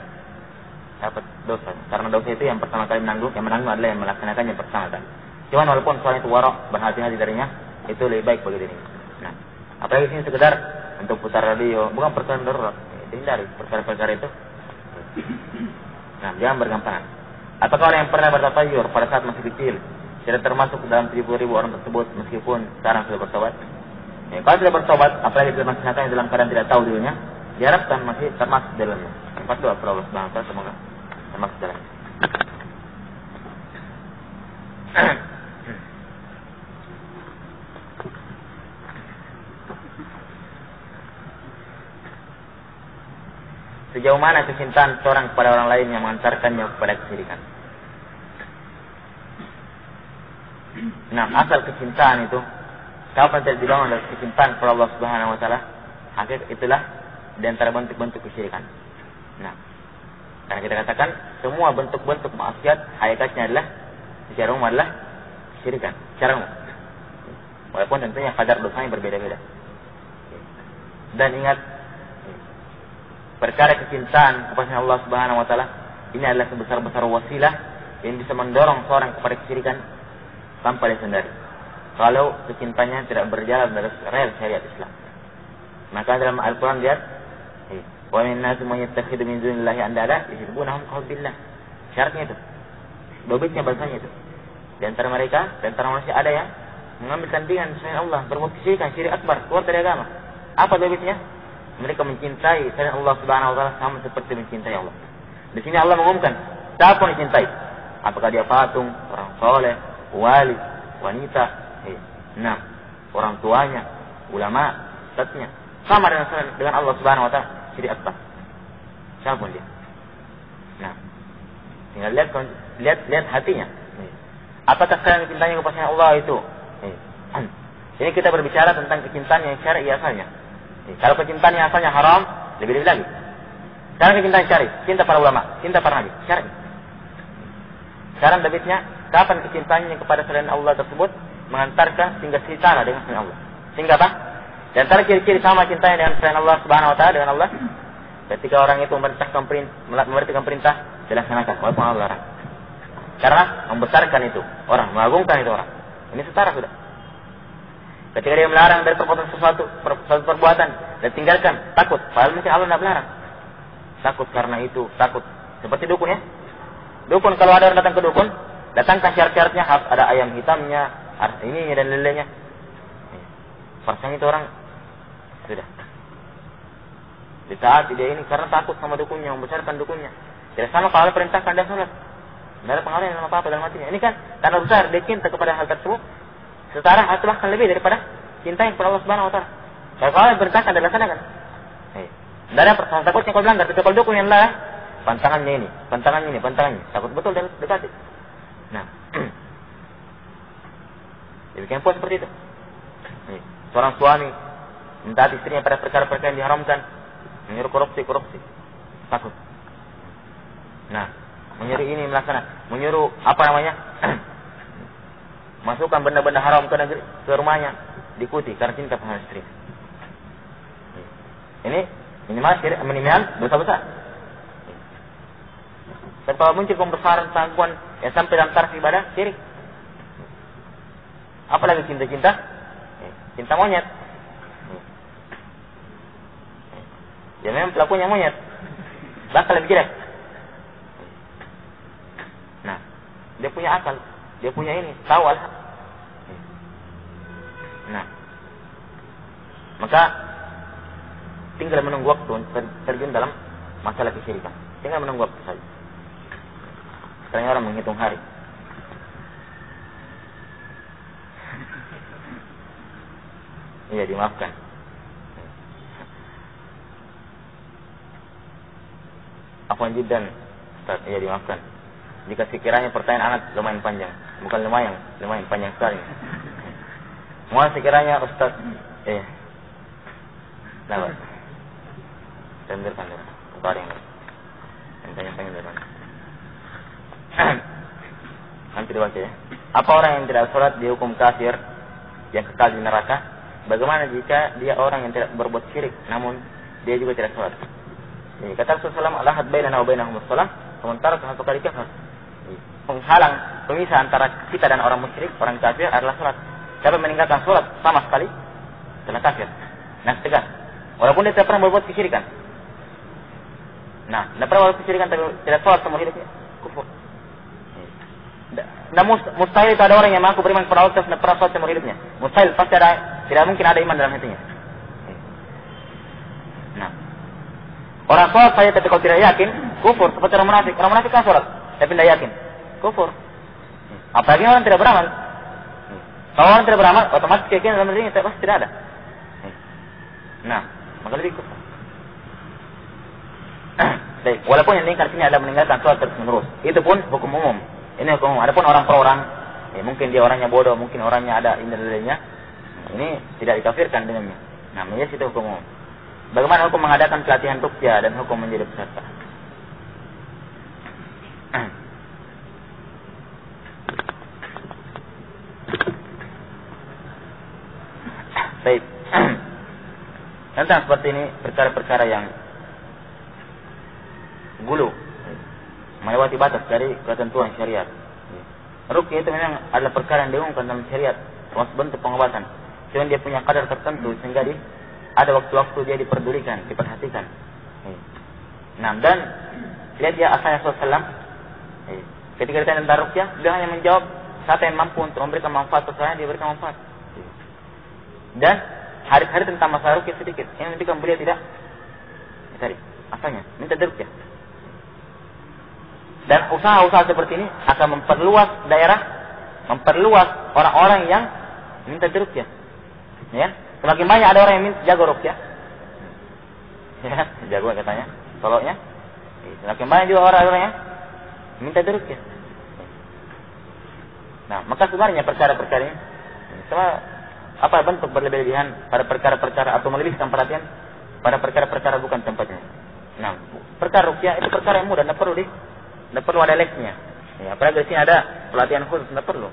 Speaker 1: dapat dosa. Karena dosa itu yang pertama kali menanggung adalah yang melaksanakannya pertama kali. Cuman walaupun soal itu warok, berhati-hati darinya, itu lebih baik bagi dirinya. Nah, apalagi sini sekedar untuk putar radio, bukan perkara darurat. Dihindari perkara-perkara itu. Nah, jangan bergampangan. Apakah orang yang pernah bertatayur pada saat masih kecil tidak termasuk dalam 70.000 orang tersebut meskipun sekarang sudah bertobat? Ya, kalau sudah bertobat, apalagi tidak melaksanakannya dalam keadaan tidak tahu dirinya, diharapkan masih termasuk dalamnya. Empat doa kepada Allah Subhanahu wa taala, semoga termasuk dalamnya. Sejauh mana kecintaan seorang kepada orang lain yang mengantarkannya kepada kesyirikan? Nah, asal kecintaan itu kapan tidak dibangun dari kecintaan kepada Allah Subhanahu wa taala, hakikat itulah di antara bentuk-bentuk kesyirikan. Nah, karena kita katakan semua bentuk-bentuk maksiat hakikatnya adalah secara umum adalah kesyirikan, secara umum. Walaupun tentunya kadar dosanya berbeda-beda. Dan ingat, perkara kecintaan kepada Allah Subhanahu wa taala ini adalah sebesar-besar wasilah yang bisa mendorong seorang kepada kesyirikan tanpa disadari. Kalau kecintanya tidak berjalan dari rel syariat Islam. Maka dalam Al-Qur'an lihat, wa min nasi man yattakhidhu min dunillahi andada yuhibbunahum ka hubbillah. Syaratnya itu. Dobitnya bahasanya itu. Di antara mereka, di antara manusia ada yang mengambil tandingan selain Allah, berbuat kesyirikan, syirik akbar, keluar dari agama. Apa dobitnya? Mereka mencintai selain Allah Subhanahu wa taala sama seperti mencintai Allah. Di sini Allah mengumumkan, siapa yang dicintai? Apakah dia patung, orang soleh, wali, wanita, orang tuanya, ulama, ustadznya, sama dengan Allah Subhanahu wa taala, syirik akbar. Siapa dia? Nah, tinggal lihat hatinya. Apakah kalian mencintainya kepada Allah itu? Ini kita berbicara tentang kecintaan yang syar'i asalnya. Kalau kecintaan yang asalnya haram, lebih-lebih lagi. Sekarang kecintaan syar'i, cinta para ulama, cinta para nabi, syar'i. Sekarang debitnya, kapan kecintaannya kepada selain Allah tersebut mengantarkan sehingga setara dengan selain Allah. Sehingga apa? Di antara ciri-ciri sama cintanya dengan selain Allah Subhanahu wa taala dengan Allah, ketika orang itu memerintahkan perintah, dilaksanakan walaupun Allah larang. Karena membesarkan itu orang, mengagungkan itu orang. Ini setara sudah. Ketika dia melarang dari suatu perbuatan dan tinggalkan, takut. Padahal mungkin Allah tidak melarang. Takut karena itu, takut. Seperti dukun ya. Dukun, kalau ada orang datang ke dukun, datangkan syarat-syaratnya, harus ada ayam hitamnya, harus ini dan lelenya. Perasaan itu orang sudah ditaati dia ini karena takut sama dukunnya, membesarkan dukunnya. Tidak sama kalau perintahkan dia sholat. Tidak ada pengaruhnya sama apa-apa dalam hatinya. Ini kan karena besar dia cinta kepada hal tersebut, setara atau bahkan lebih daripada cinta yang kepada Allah Subhanahu wa taala. Kalau perintahkan dan laksanakan. Tidak ada perasaan takutnya kalau melanggar, kecuali dukun yang lah pantangannya ini, pantangannya. Takut betul dan dekati. Nah, demikian pun seperti itu. Seorang suami mentaati istrinya pada perkara-perkara yang diharamkan, menyuruh korupsi, takut. Nah, menyuruh ini melaksanakan, menyuruh masukkan benda-benda haram ke rumahnya, diikuti karena cinta pada istri. Ini minimal dosa besar. Dan kalau muncul pembesaran sangguan yang sampai dalam taraf ibadah, syirik. Apalagi cinta-cinta, cinta monyet. Ya memang pelakunya monyet, bakal lebih jelek. Nah, dia punya akal, dia punya ini, tahu al-haq. Nah, maka tinggal menunggu waktu untuk terjun dalam masalah kesyirikan. Tinggal menunggu waktu saja. Sekarang orang menghitung hari. Iya, dimaafkan. Afwan jiddan, Ustaz. Iya, dimaafkan. Jika sekiranya pertanyaan anak lumayan panjang, bukan lumayan panjang sekali. Mohon sekiranya Ustaz, lewat. Tenderkan dulu. Bareng. Yang panjang dari mana? Nanti dibaca ya. Apa orang yang tidak sholat dihukum kafir yang kekal di neraka? Bagaimana jika dia orang yang tidak berbuat syirik namun dia juga tidak sholat? Jadi, kata Rasulullah SAW, "Al-ahad bainana wa bainahum as-shalah, sementara satu kali kafir." Penghalang, pemisah antara kita dan orang musyrik, orang kafir adalah sholat. Siapa meninggalkan sholat sama sekali telah kafir. Nah, tegas. Walaupun dia tidak pernah berbuat kesyirikan. Nah, tidak pernah berbuat kesyirikan tapi tidak sholat seumur hidupnya, kufur. Nah, mustahil itu ada orang yang mengaku beriman kepada Allah tidak pernah sholat seumur hidupnya. Mustahil, pasti ada, tidak mungkin ada iman dalam hatinya. Nah, orang sholat saja tapi kalau tidak yakin, kufur. Seperti orang munafik. Orang munafik kan sholat tapi tidak yakin, kufur. Apalagi orang tidak beramal. Kalau orang tidak beramal, otomatis keyakinan dalam dirinya pasti tidak ada. Nah, maka lebih kufur. Baik, walaupun yang diingkar sini adalah meninggalkan sholat terus menerus, itu pun hukum umum. Ini hukum umum. Adapun orang per orang, mungkin dia orangnya bodoh, mungkin orangnya ada ini-nya, ini tidak dikafirkan dengannya. Nah, itu hukum umum. Bagaimana hukum mengadakan pelatihan ruqyah dan hukum menjadi peserta? Baik. Tentang seperti ini perkara-perkara yang gulu, melewati batas dari ketentuan syariat. Ruqyah itu memang adalah perkara yang diumumkan dalam syariat, termasuk bentuk pengobatan. Cuma dia punya kadar tertentu sehingga ada waktu-waktu dia diperdulikan, diperhatikan. Nah, dan lihat ya asalnya Rasulullah. Ketika ditanya tentang ruqyah, dia hanya menjawab siapa yang mampu untuk memberikan manfaat sesuai, dia berikan manfaat. Dan hari-hari tentang masalah ruqyah sedikit. Ini menunjukkan beliau tidak tadi asalnya minta ruqyah. Dan usaha-usaha seperti ini akan memperluas daerah, memperluas orang-orang yang minta ruqyah. Ya, semakin banyak ada orang yang minta jago ruqyah. Ya, jago katanya, toloknya. Semakin banyak juga orang-orang yang minta ruqyah. Nah, maka sebenarnya perkara-perkara ini sama apa bentuk berlebihan pada perkara-perkara atau melebihkan perhatian pada perkara-perkara bukan tempatnya. Nah, perkara ruqyah itu perkara yang mudah, tidak perlu ada lesnya. Ya, apalagi di sini ada pelatihan khusus, tidak perlu.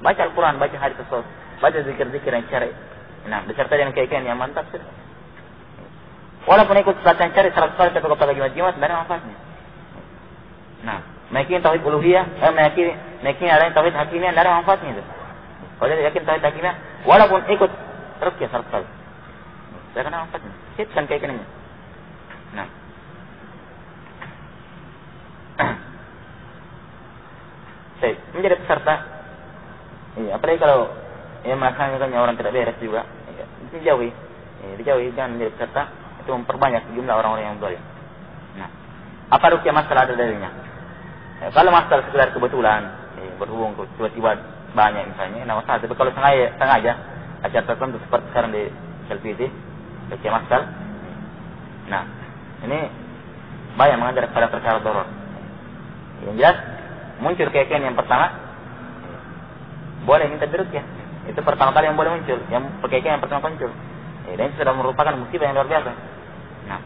Speaker 1: Baca Al-Quran, baca hadis Rasul, baca zikir-zikir yang syar'i. Nah, disertai dengan keyakinan yang mantap. Walaupun ikut pelatihan syar'i 100 kali tapi kalau jimat, tidak ada manfaatnya. Nah, meyakini tauhid uluhiyah, meyakini adanya tauhid hakimiyah, tidak ada manfaatnya itu. Kalau dia yakin tauhid hakimiyah, walaupun ikut ruqyah 100 kali, tidak ada manfaatnya. Hitkan keyakinannya. Nah, menjadi peserta, apalagi kalau melaksanakannya orang tidak beres juga, dijauhi, jangan menjadi peserta. Itu memperbanyak jumlah orang-orang yang zalim. Nah, apa ruqyah masalah ada dalilnya? Kalau masalah sekedar kebetulan, berhubung tiba-tiba banyak misalnya, nah masalah. Tapi kalau sengaja acara tertentu seperti sekarang di LPD, ruqyah masalah, nah ini banyak mengajar pada perkara doror. Yang jelas muncul keyakinan yang pertama, boleh minta ruqyah. Itu pertama kali yang boleh muncul, yang keyakinan yang pertama muncul. Dan itu sudah merupakan musibah yang luar biasa. Nah,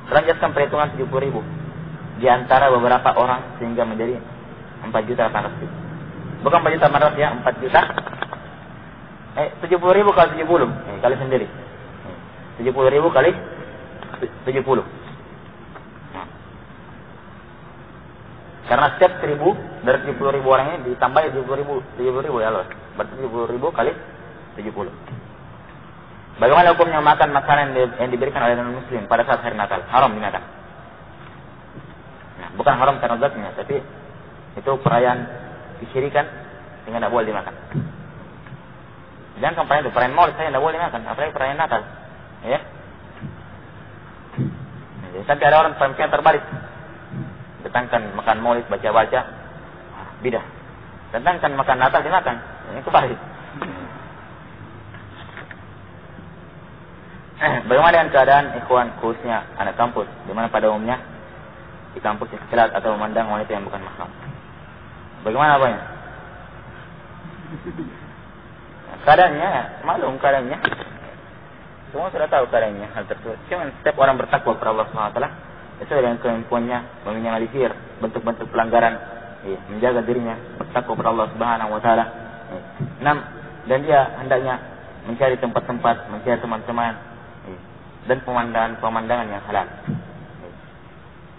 Speaker 1: selanjutnya perhitungan 70.000 di antara beberapa orang sehingga menjadi 4.800.000. Bukan 4 juta 400 ya, 4 juta. 70.000 kali 70. Kali sendiri. 70.000 kali 70. Nah. Karena setiap 1.000 dari 70.000 orang ini ditambah 70.000 ya loh. Berarti 70.000 kali 70. Bagaimana hukumnya makan makanan yang diberikan oleh non-muslim pada saat hari Natal? Haram dimakan. Nah, bukan haram karena zatnya, tapi itu perayaan kesyirikan sehingga tidak boleh dimakan. Jangan perayaan itu, perayaan Maulid saya tidak boleh dimakan, apalagi perayaan Natal. Ya. Jadi sampai ada orang pemikiran terbalik. Datangkan makan Maulid, baca-baca, bidah. Datangkan makan Natal dimakan, ini kebalik. Bagaimana dengan keadaan ikhwan khususnya anak kampus, di mana pada umumnya di kampus istilat atau memandang wanita yang bukan mahram? Bagaimana apanya? Keadaannya, maklum keadaannya. Semua sudah tahu keadaannya hal tersebut. Cuma setiap orang bertakwa kepada Allah SWT sesuai dengan kemampuannya meminimalisir bentuk-bentuk pelanggaran, menjaga dirinya bertakwa kepada Allah SWT. 6. Dan dia hendaknya mencari tempat-tempat, mencari teman-teman dan pemandangan yang halal.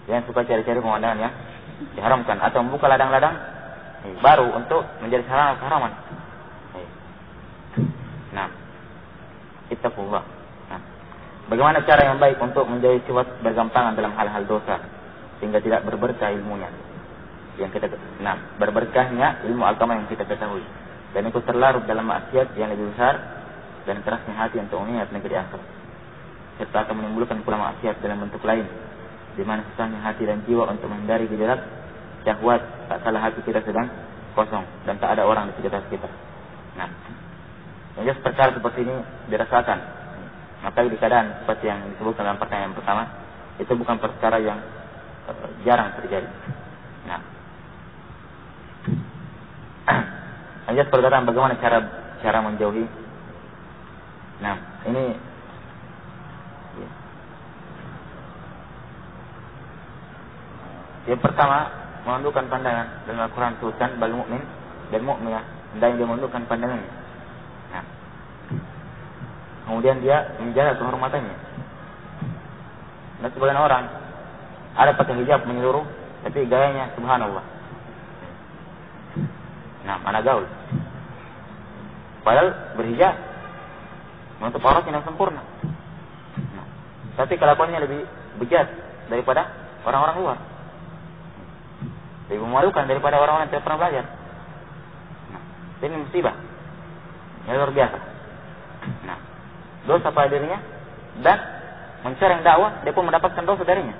Speaker 1: Jangan suka cari-cari pemandangan yang diharamkan atau membuka ladang-ladang baru untuk menjadi sarana keharaman. Nah, ittaqullah. Nah, bagaimana cara yang baik untuk menjauhi sifat bergampangan dalam hal-hal dosa sehingga tidak berberkah ilmunya? Berberkahnya ilmu agama yang kita ketahui dan ikut terlarut dalam maksiat yang lebih besar dan kerasnya hati untuk mengingat negeri akhirat, serta akan menimbulkan pula maksiat dalam bentuk lain, di mana susahnya hati dan jiwa untuk menghindari gejolak syahwat, tak kalah hati kita sedang kosong dan tak ada orang di sekitar kita. Nah, yang jelas perkara seperti ini dirasakan. Apalagi di keadaan seperti yang disebutkan dalam pertanyaan pertama, itu bukan perkara yang jarang terjadi. Nah, yang jelas perkara bagaimana cara menjauhi. Nah, ini yang pertama, menundukkan pandangan. Dalam Al-Quran tulisan bagi mukmin dan mukminah hendaknya dia menundukkan pandangannya. Nah, kemudian dia menjaga kehormatannya. Dan sebagian orang ada pakai hijab menyeluruh, tapi gayanya subhanallah. Nah, mana gaul. Padahal berhijab menutup auratnya yang sempurna. Nah, tapi kelakuannya lebih bejat daripada orang-orang luar. Lebih memalukan daripada orang-orang yang tidak pernah belajar. Nah, ini musibah. Ini luar biasa. Nah, dosa pada dirinya dan mencoreng dakwah, dia pun mendapatkan dosa darinya.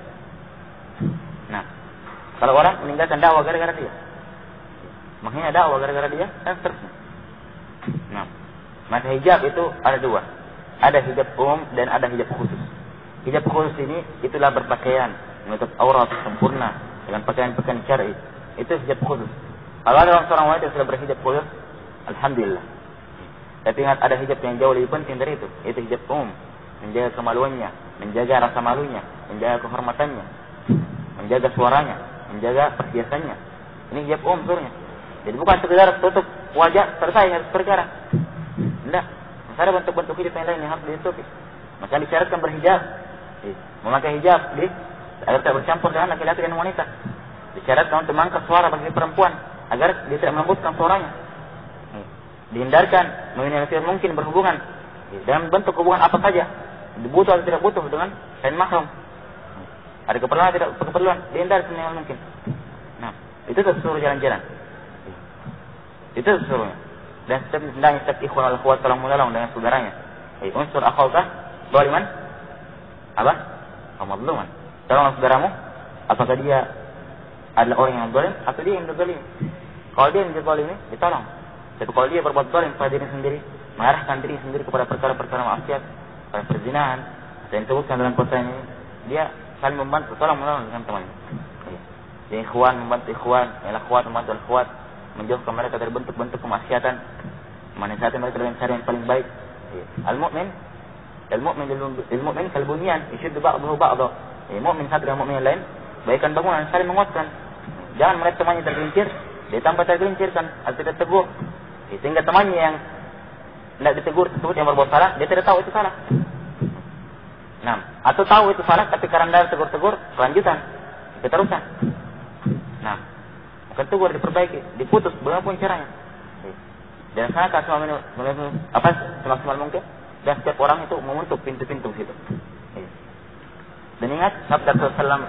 Speaker 1: Nah, kalau orang meninggalkan dakwah gara-gara dia, menghina dakwah gara-gara dia, dan seterusnya. Nah, maka hijab itu ada dua. Ada hijab umum dan ada hijab khusus. Hijab khusus ini itulah berpakaian menutup aurat sempurna dengan pakaian-pakaian syar'i. Itu hijab khusus. Kalau ada seorang wanita yang sudah berhijab khusus, alhamdulillah. Tapi ingat ada hijab yang jauh lebih penting dari itu. Itu hijab umum, menjaga kemaluannya, menjaga rasa malunya, menjaga kehormatannya, menjaga suaranya, menjaga perhiasannya. Ini hijab umum sebenarnya. Jadi bukan sekedar tutup wajah selesai harus perkara. Tidak. Masih ada bentuk-bentuk hijab yang lain yang harus ditutupi. Maka disyaratkan berhijab, memakai hijab, agar tidak bercampur dengan laki-laki dan wanita. Disyaratkan untuk mengangkat suara bagi perempuan agar dia tidak melembutkan suaranya. Dihindarkan meminimalisir mungkin berhubungan dalam bentuk hubungan apa saja, butuh atau tidak butuh dengan lain mahram. Ada keperluan atau tidak keperluan, dihindari seminimal mungkin. Nah, itu sesuruh jalan-jalan. Itu sesuruhnya. Dan setiap ikhwan al-akhwat tolong menolong dengan saudaranya. Unsur akhwatah zaliman apa? Madluman. Tolong saudaramu, apakah dia adalah orang yang zalim atau dia yang zalim? Kalau dia yang zalim, ditolong. Tapi kalau dia berbuat zalim pada diri sendiri, mengarahkan diri sendiri kepada perkara-perkara maksiat, pada perzinahan, dan disebutkan dalam kota ini, dia saling membantu, tolong menolong dengan temannya. Jadi ikhwan membantu ikhwan, al-akhwat membantu al-akhwat, menjauhkan mereka dari bentuk-bentuk kemaksiatan, menasihati mereka dengan cara yang paling baik. Al-mu'min kalbunyan, yashuddu ba'dahu ba'dahu. Mu'min satu dengan mu'min yang lain, bagaikan bangunan saling menguatkan. Jangan melihat temannya tergelincir, dia tanpa tergelincirkan atau tidak tegur. Sehingga temannya yang tidak ditegur tersebut yang berbuat salah, dia tidak tahu itu salah. Nah, atau tahu itu salah tapi karena tegur-tegur, kelanjutan, keterusan. Nah, bukan tegur, diperbaiki, diputus, bagaimanapun caranya. Dan sangat semaksimal mungkin. Dan setiap orang itu menutup pintu-pintu situ. Dan ingat sabda Rasulullah,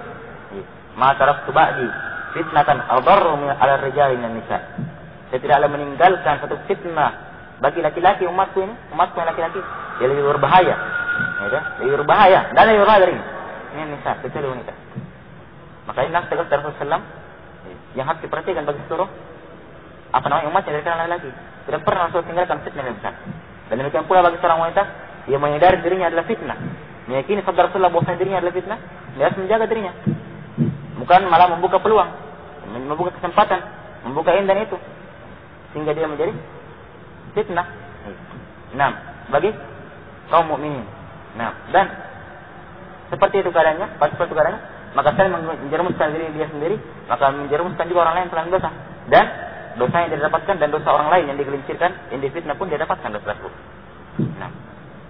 Speaker 1: "Ma taraktu ba'di fitnatan adarru min 'ala ar-rijali min nisa." Saya tidaklah meninggalkan satu fitnah bagi laki-laki umatku yang laki-laki, yang lebih berbahaya. Ya, lebih berbahaya dan lebih berbahaya dari ini nisa, kecuali wanita. Makanya nas tegas dari Rasulullah yang harus diperhatikan bagi seluruh umatnya dari kalangan laki-laki. Tidak pernah Rasul tinggalkan fitnah yang besar. Dan demikian pula bagi seorang wanita yang menyadari dirinya adalah fitnah, meyakini sabda Rasulullah bahwa dirinya adalah fitnah, dia harus menjaga dirinya. Bukan malah membuka peluang, membuka kesempatan, membuka indan itu sehingga dia menjadi fitnah. Nah, bagi kaum mukminin. Nah, dan seperti itu keadaannya, maka saya menjerumuskan diri dia sendiri, maka menjerumuskan juga orang lain telah dosa. Dan dosa yang dia dapatkan dan dosa orang lain yang digelincirkan, yang difitnah pun dia dapatkan dosa tersebut. Nah,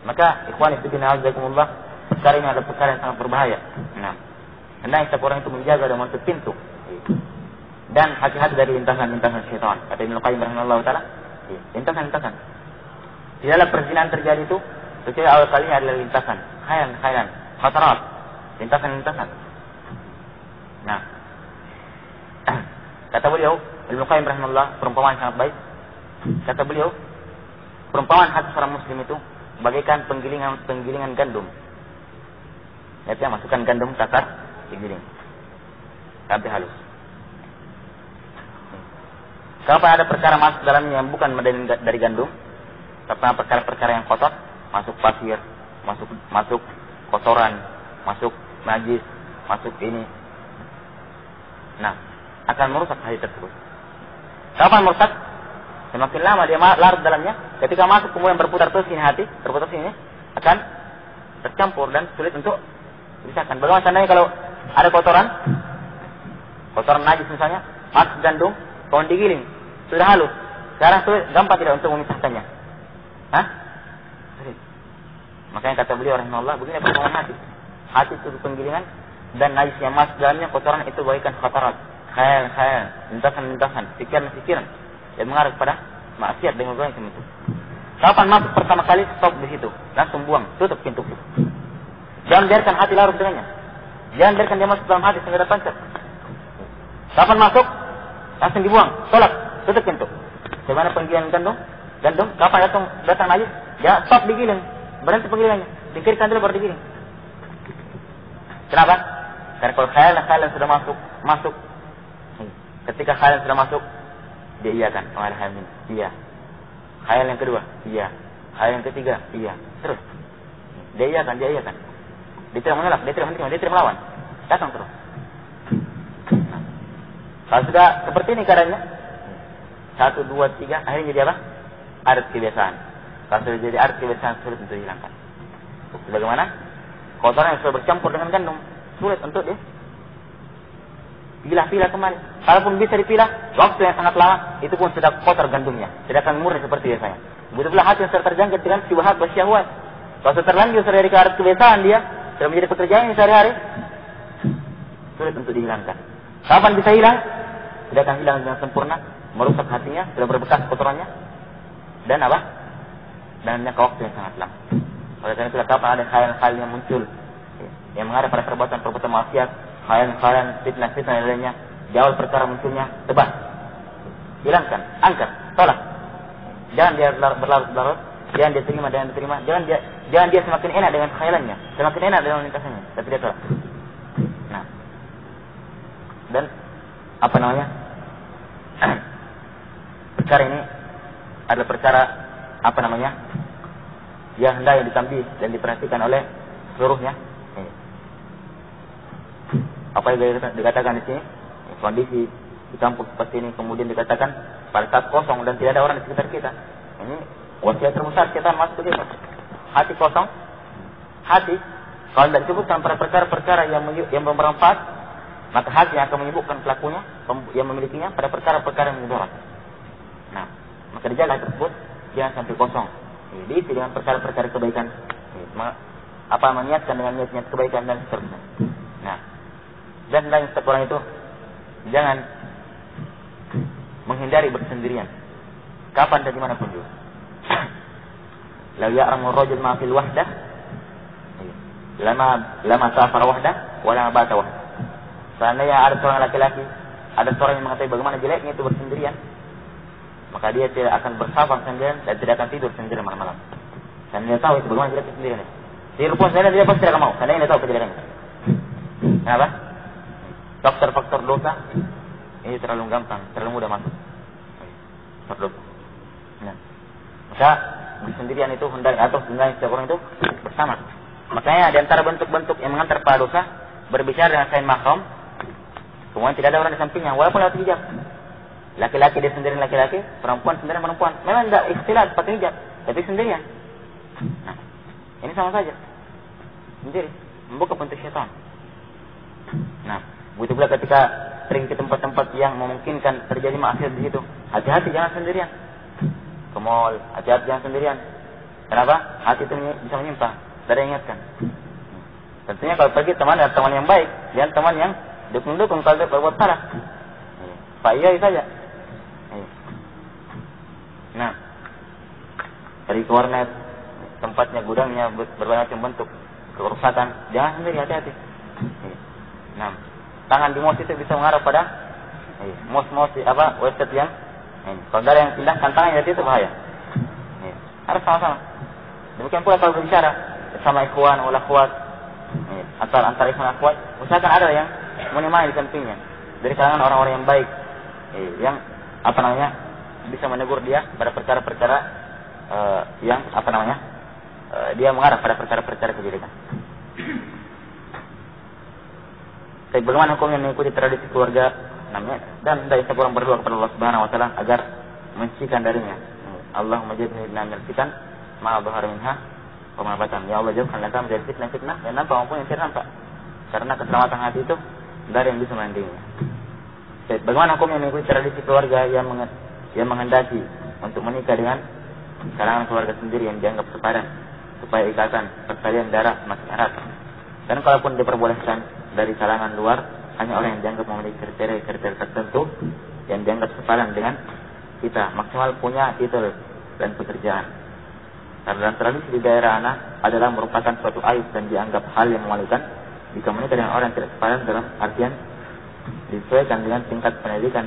Speaker 1: maka ikhwan fillah azakumullah, perkara ini adalah perkara yang sangat berbahaya. Nah, hendaknya setiap orang itu menjaga dan menutup pintu dan hati-hati dari lintasan-lintasan syaitan. Kata Ibnu Qayyim rahimahullah taala, lintasan-lintasan. Tidaklah perzinahan terjadi itu kecuali awal kalinya adalah lintasan, khayal, khatarat, lintasan-lintasan. Nah, kata beliau Ibnu Qayyim rahimahullah, perumpamaan sangat baik. Kata beliau, perumpamaan hati seorang muslim itu bagaikan penggilingan gandum. Lihat ya, masukkan gandum kasar, digiling sampai halus. Kapan ada perkara masuk dalamnya yang bukan dari gandum, karena perkara-perkara yang kotor, masuk pasir, masuk kotoran, masuk najis, masuk ini. Nah, akan merusak hati tersebut. Kapan merusak? Semakin lama dia larut dalamnya, ketika masuk kemudian berputar terus ini hati, berputar ini akan tercampur dan sulit untuk dipisahkan. Bagaimana seandainya kalau ada kotoran najis misalnya, masuk gandum, kemudian digiling, sudah halus. Sekarang sulit, gampang tidak untuk memisahkannya. Hah? Makanya kata beliau rahimahullah, begini perkara hati. Hati itu penggilingan dan najis yang masuk dalamnya, kotoran itu bagaikan khatarat, khayal, lintasan, pikiran yang mengarah kepada maksiat dengan berbagai macam itu. Kapan masuk pertama kali, stop di situ, langsung buang, tutup pintu. Jangan biarkan hati larut dengannya. Jangan biarkan dia masuk dalam hati sehingga ada pancat. Kapan masuk, langsung dibuang, tolak, tutup pintu. Bagaimana penggilingan gandum, kapan datang najis, ya stop digiling, berhenti penggilingannya, dikirkan dulu baru digiling. Kenapa? Karena kalau khayalan sudah masuk. Ketika khayalan sudah masuk, dia iakan, khayal ini, iya. Khayal yang kedua, iya. Khayal yang ketiga, iya. Terus, dia iakan. Dia tidak menolak, dia tidak menerima, dia tidak melawan. Datang terus. Nah, kalau sudah seperti ini keadaannya, 1, 2, 3, akhirnya jadi apa? Adat kebiasaan. Kalau sudah jadi adat kebiasaan, sulit untuk dihilangkan. Bagaimana? Kotoran yang sudah bercampur dengan gandum, sulit untuk dipilah kembali. Kalaupun bisa dipilah, waktu yang sangat lama, itu pun sudah kotor gandumnya, tidak akan murni seperti biasanya. Begitu pula hati yang sudah terjangkit dengan syubhat dan syahwat. Kalau sudah terlanjur dari adat kebiasaan dia, sudah menjadi pekerjaan yang sehari-hari, sulit untuk dihilangkan. Kapan bisa hilang? Tidak akan hilang dengan sempurna, merusak hatinya, sudah berbekas kotorannya, dan apa? Dan jangka waktu yang sangat lama. Oleh karena itulah kapan ada khayal yang muncul, yang mengarah pada perbuatan maksiat, khayal fitnah yang lainnya, di awal perkara munculnya, tebas, hilangkan, angkat, tolak. Jangan dia berlarut-larut, jangan dia terima, jangan dia semakin enak dengan khayalannya, semakin enak dengan lintasannya, tapi dia tolak. Nah, dan perkara ini adalah perkara yang hendaknya ditambih dan diperhatikan oleh seluruhnya. Apa yang dikatakan di sini, kondisi di kampus seperti ini, kemudian dikatakan pada saat kosong dan tidak ada orang di sekitar kita, ini wasiat terbesar setan masuk ke kita. Hati kosong, kalau tidak disebutkan pada perkara-perkara yang bermanfaat, maka hakim akan menyebutkan pelakunya yang memilikinya pada perkara-perkara yang mudarat. Nah, maka dijaga tersebut jangan sampai kosong. Diisi dengan perkara-perkara kebaikan. Meniatkan dengan niat-niat kebaikan dan seterusnya. Nah, dan setiap orang itu jangan menghindari bersendirian. Kapan dan dimanapun juga. Lau ya'lamu ar-rajul ma fil wahdah lama safara wahdah wala bata wahdah. Seandainya ada seorang laki-laki, ada seorang yang mengetahui bagaimana jeleknya itu bersendirian, maka dia tidak akan bersafar sendirian dan tidak akan tidur sendirian malam-malam. Dan dia tahu itu bagaimana jeleknya sendirian. Tidur pun sendirian dia pasti tidak akan mau. Seandainya dia tahu kejelekannya. Kenapa? Faktor-faktor dosa ini terlalu gampang, terlalu mudah masuk. Berdosa. Nah, maka bersendirian itu atau sebenarnya setiap orang itu bersama. Makanya di antara bentuk-bentuk yang mengantar pada dosa berbicara dengan kain mahram, kemudian tidak ada orang di sampingnya, walaupun lewat hijab. Laki-laki dia sendirian laki-laki, perempuan sendirian perempuan. Memang tidak istilah pakai hijab, tapi sendirian. Nah, ini sama saja. Sendiri, membuka pintu syaitan. Nah, begitu pula ketika sering ke tempat-tempat yang memungkinkan terjadi maksiat di situ. Hati-hati jangan sendirian. Ke mall, hati-hati jangan sendirian. Kenapa? Hati itu bisa menyimpang. Tidak ingatkan. Tentunya kalau pergi teman yang baik, jangan teman yang dukung-dukung kalau dia berbuat salah. Pak iya saja. Nah, dari ke warnet, tempatnya gudangnya berbagai macam bentuk kerusakan, jangan sendiri, hati-hati. Nah, tangan di mouse itu bisa mengarah pada mouse website yang kalau ada yang pindahkan tangannya itu bahaya. Harus sama-sama. Demikian pula kalau berbicara sama ikhwan wal akhwat, antar ikhwan akhwat, usahakan ada yang menemani di sampingnya dari kalangan orang-orang yang baik, yang bisa menegur dia pada perkara-perkara yang dia mengarah pada perkara-perkara kejelekan. Tapi bagaimana hukumnya mengikuti tradisi keluarga namanya dan dari setiap orang berdoa kepada Allah Subhanahu wa taala agar mensucikan darinya. Allahumma jannibna minal fitan ma dhahara minha wa ma batan. Ya Allah, jauhkan kita dari fitnah yang nampak maupun yang tidak nampak. Karena keselamatan hati itu dari yang bisa melindunginya. Baik, bagaimana hukumnya mengikuti tradisi keluarga yang menghendaki untuk menikah dengan kalangan keluarga sendiri yang dianggap sepadan supaya ikatan persalinan darah semakin erat. Dan kalaupun diperbolehkan dari kalangan luar, hanya orang yang dianggap memiliki kriteria tertentu yang dianggap sepadan dengan kita, maksimal punya titel dan pekerjaan. Karena tradisi di daerah anak adalah merupakan suatu aib dan dianggap hal yang memalukan jika menikah dengan orang yang tidak sepadan dalam artian disesuaikan dengan tingkat pendidikan.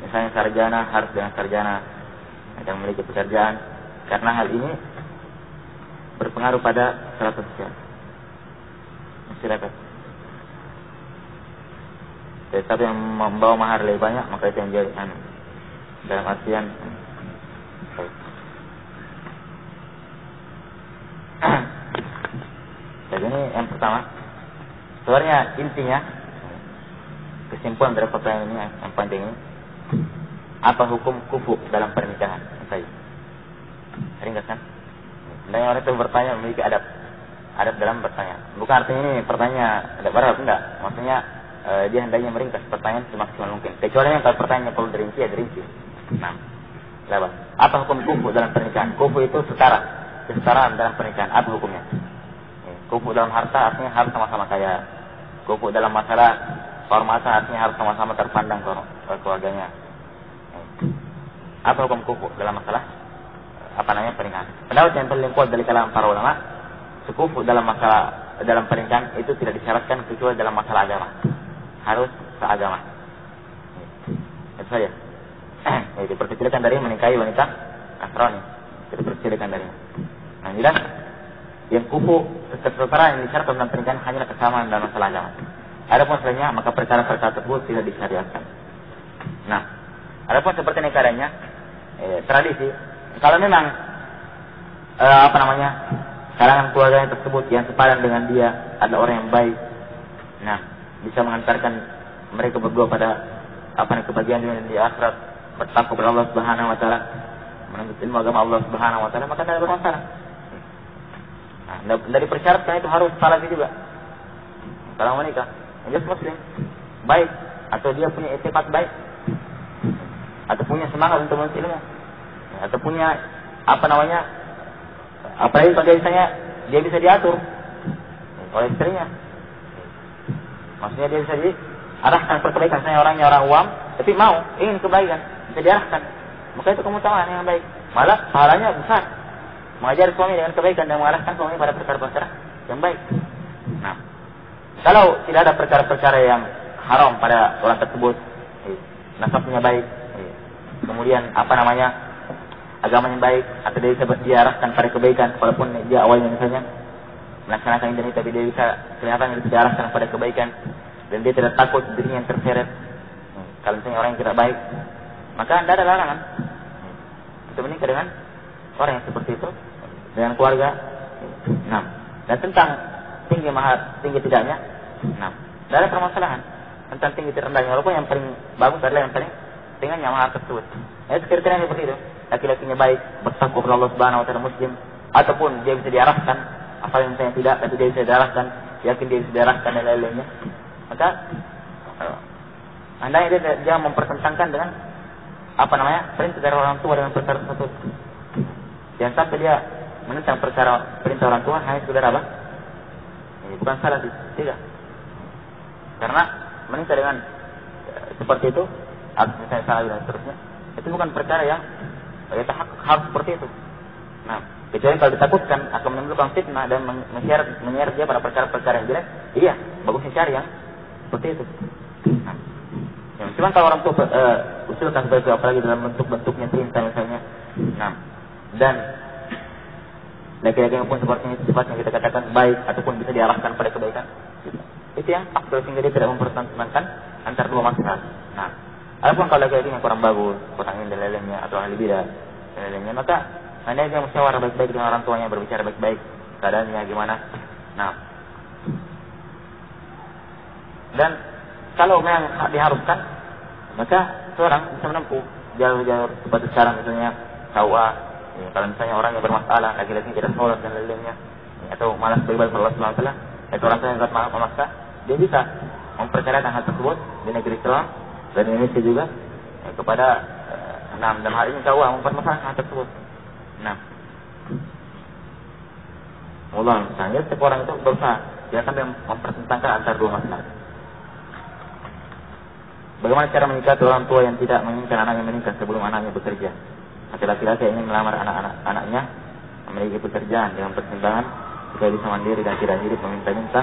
Speaker 1: Misalnya sarjana harus dengan sarjana yang memiliki pekerjaan, karena hal ini berpengaruh pada status sosial masyarakat. Tetapi yang membawa mahar lebih banyak, maka itu yang jadi dalam artian jadi ini yang pertama. Sebenarnya intinya kesimpulan dari pertanyaan ini yang penting ini, apa hukum kufu dalam pernikahan? Saya ringkas kan? Dan orang itu bertanya memiliki adab dalam bertanya. Bukan artinya ini pertanyaan ada berat, enggak. Maksudnya dia hendaknya meringkas pertanyaan semaksimal mungkin. Kecuali kalau pertanyaannya perlu dirinci ya dirinci. Nah, lewat. Apa hukum kufu dalam pernikahan? Kufu itu kesetaraan dalam pernikahan. Apa hukumnya? Kufu dalam harta artinya harus sama-sama kaya. Kufu dalam masalah kehormatan artinya harus sama-sama terpandang keluarganya. Apa hukum kufu dalam masalah pernikahan? Pendapat yang paling kuat dari kalangan para ulama, sekufu dalam pernikahan itu tidak disyaratkan kecuali dalam masalah agama. Harus seagama. Itu saja. Diperkecilkan dari menikahi wanita Nasrani. Diperkecilkan dari. Nah, jelas yang kufu kesetaraan yang disyaratkan dalam pernikahan hanyalah kesamaan dalam masalah agama. Adapun selainnya maka perkara-perkara tersebut tidak disyariatkan. Nah, adapun seperti ini keadaannya tradisi, kalau memang kalangan keluarganya tersebut yang sepadan dengan dia ada orang yang baik, nah bisa mengantarkan mereka berdua pada kebahagiaan dunia dan di akhirat, bertakwa kepada Allah Subhanahu wa taala, menuntut ilmu agama Allah Subhanahu wa taala, maka tidak bermasalah. Nah, dari persyaratkan itu harus salafi juga kalau menikah, jelas muslim. baik, atau dia punya etikat baik, atau punya semangat untuk menuntut ilmu, atau punya apalagi kalau misalnya dia bisa diatur oleh istrinya, maksudnya dia bisa diarahkan kebaikan. Misalnya orangnya orang awam tapi ingin kebaikan, bisa diarahkan, maka itu kemutawan yang baik, malah pahalanya besar. Mengajar suami dengan kebaikan dan mengarahkan suami pada perkara-perkara yang baik. Nah, kalau tidak ada perkara-perkara yang haram pada orang tersebut, nasabnya baik, kemudian agamanya baik, atau dia bisa diarahkan pada kebaikan, walaupun dia awalnya misalnya melaksanakan ini, tapi dia bisa kelihatan bisa diarahkan pada kebaikan, dan dia tidak takut dirinya yang terseret. Kalau misalnya orang yang tidak baik, maka tidak ada larangan untuk menikah dengan orang yang seperti itu, dengan keluarga. Nah, dan tentang tinggi mahar, tinggi tidaknya, tidak ada permasalahan tentang tinggi rendahnya, walaupun yang paling bagus adalah yang paling tingginya mahar tersebut. Itu kriteria seperti itu. Laki-lakinya baik, bertakwa kepada Allah Subhanahu wa taala, muslim, ataupun dia bisa diarahkan, apa yang misalnya tidak, tapi dia bisa diarahkan, yakin dia bisa diarahkan dan lain-lainnya. Maka hendaknya dia mempertentangkan dengan perintah dari orang tua dengan perkara tersebut. Jangan sampai dia menentang perkara perintah orang tua hanya sekedar ini bukan salah, tidak. Karena menikah dengan seperti itu, misalnya salah dan seterusnya, itu bukan perkara yang harus seperti itu. Nah, kecuali kalau ditakutkan akan menimbulkan fitnah dan menyeret dia pada perkara-perkara yang jelek, iya, bagusnya cari yang seperti itu. Nah, cuma kalau orang tua usulkan seperti itu, apalagi dalam bentuk-bentuknya cinta misalnya, dan laki-laki pun sepertinya sifatnya kita katakan baik ataupun bisa diarahkan pada kebaikan, itu yang faktor sehingga dia tidak mempertentangkan antara dua masalah. Nah, adapun kalau laki-laki yang kurang bagus, kurang ini dan lainnya, atau ahli bidah dan lainnya, maka hendaknya dia musyawarah baik-baik dengan orang tuanya, berbicara baik-baik keadaannya gimana. Nah, dan kalau memang diharuskan, maka seorang bisa menempuh jalur-jalur seperti sekarang misalnya KUA. Kalau misalnya orang yang bermasalah, laki-laki tidak sholat dan lain-lainnya, atau malas beribadah kepada Allah Subhanahu wa taala, atau orang yang sangat memaksa, dia bisa memperkarakan hal tersebut di negeri Islam dan Indonesia juga kepada dan hal ini KUA mempermasalahkan hal tersebut. Allah misalnya setiap orang itu berusaha jangan sampai mempertentangkan antara dua masalah. Bagaimana cara menikah orang tua yang tidak menginginkan anaknya menikah sebelum anaknya bekerja? Laki-laki ingin melamar anak-anaknya memiliki pekerjaan dengan pertimbangan supaya bisa mandiri dan tidak hidup meminta-minta.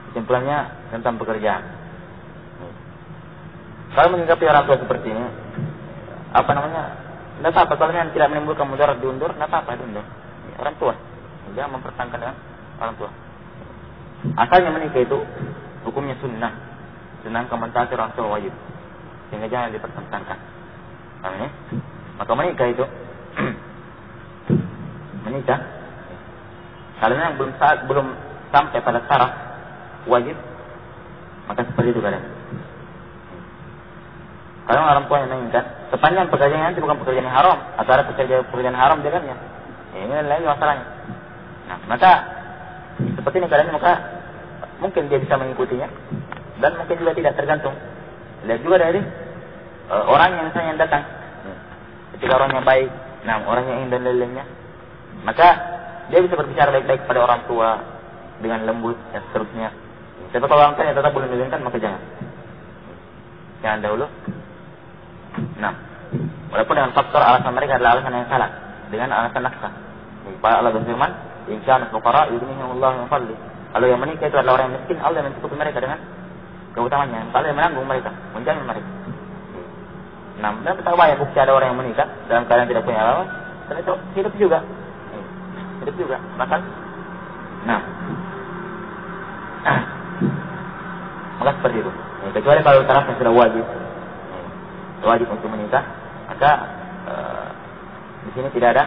Speaker 1: Kesimpulannya tentang pekerjaan. Kalau menyikapi orang tua seperti ini, tidak apa-apa. Kalau yang tidak menimbulkan mudarat diundur, tidak apa-apa diundur. Orang tua, jangan mempertentangkan dengan orang tua. Asalnya menikah itu hukumnya sunnah, mentaati orang tua wajib, sehingga jangan dipertentangkan. Maka menikah itu menikah kalau yang belum sampai pada syarat wajib, maka seperti itu kalian. Kalau orang tua yang menginginkan, sepanjang pekerjaan itu bukan pekerjaan yang haram, atau ada pekerjaan haram dengannya, ini lain masalahnya. Maka seperti ini keadaannya, maka mungkin dia bisa mengikutinya, dan mungkin juga tidak, tergantung. Lihat juga dari orang yang misalnya yang datang. Ketika orangnya baik, orangnya ingin dan lain-lainnya, maka dia bisa berbicara baik-baik pada orang tua dengan lembut dan seterusnya. Tapi kalau orang tuanya tetap belum mengizinkan, maka jangan dahulu. Walaupun dengan faktor alasan mereka adalah alasan yang salah, dengan alasan nafkah. Allah berfirman, "In kana fuqara yughnihimullahu min fadli." Kalau yang menikah itu adalah orang yang miskin, Allah mencukupi mereka dengan keutamaannya. Allah yang menanggung mereka, menjamin mereka. Dan betapa banyak bukti ada orang yang menikah dalam keadaan tidak punya apa-apa, dan itu hidup juga. Maka maka seperti itu. Kecuali kalau tarafnya sudah wajib untuk menikah, maka di sini tidak ada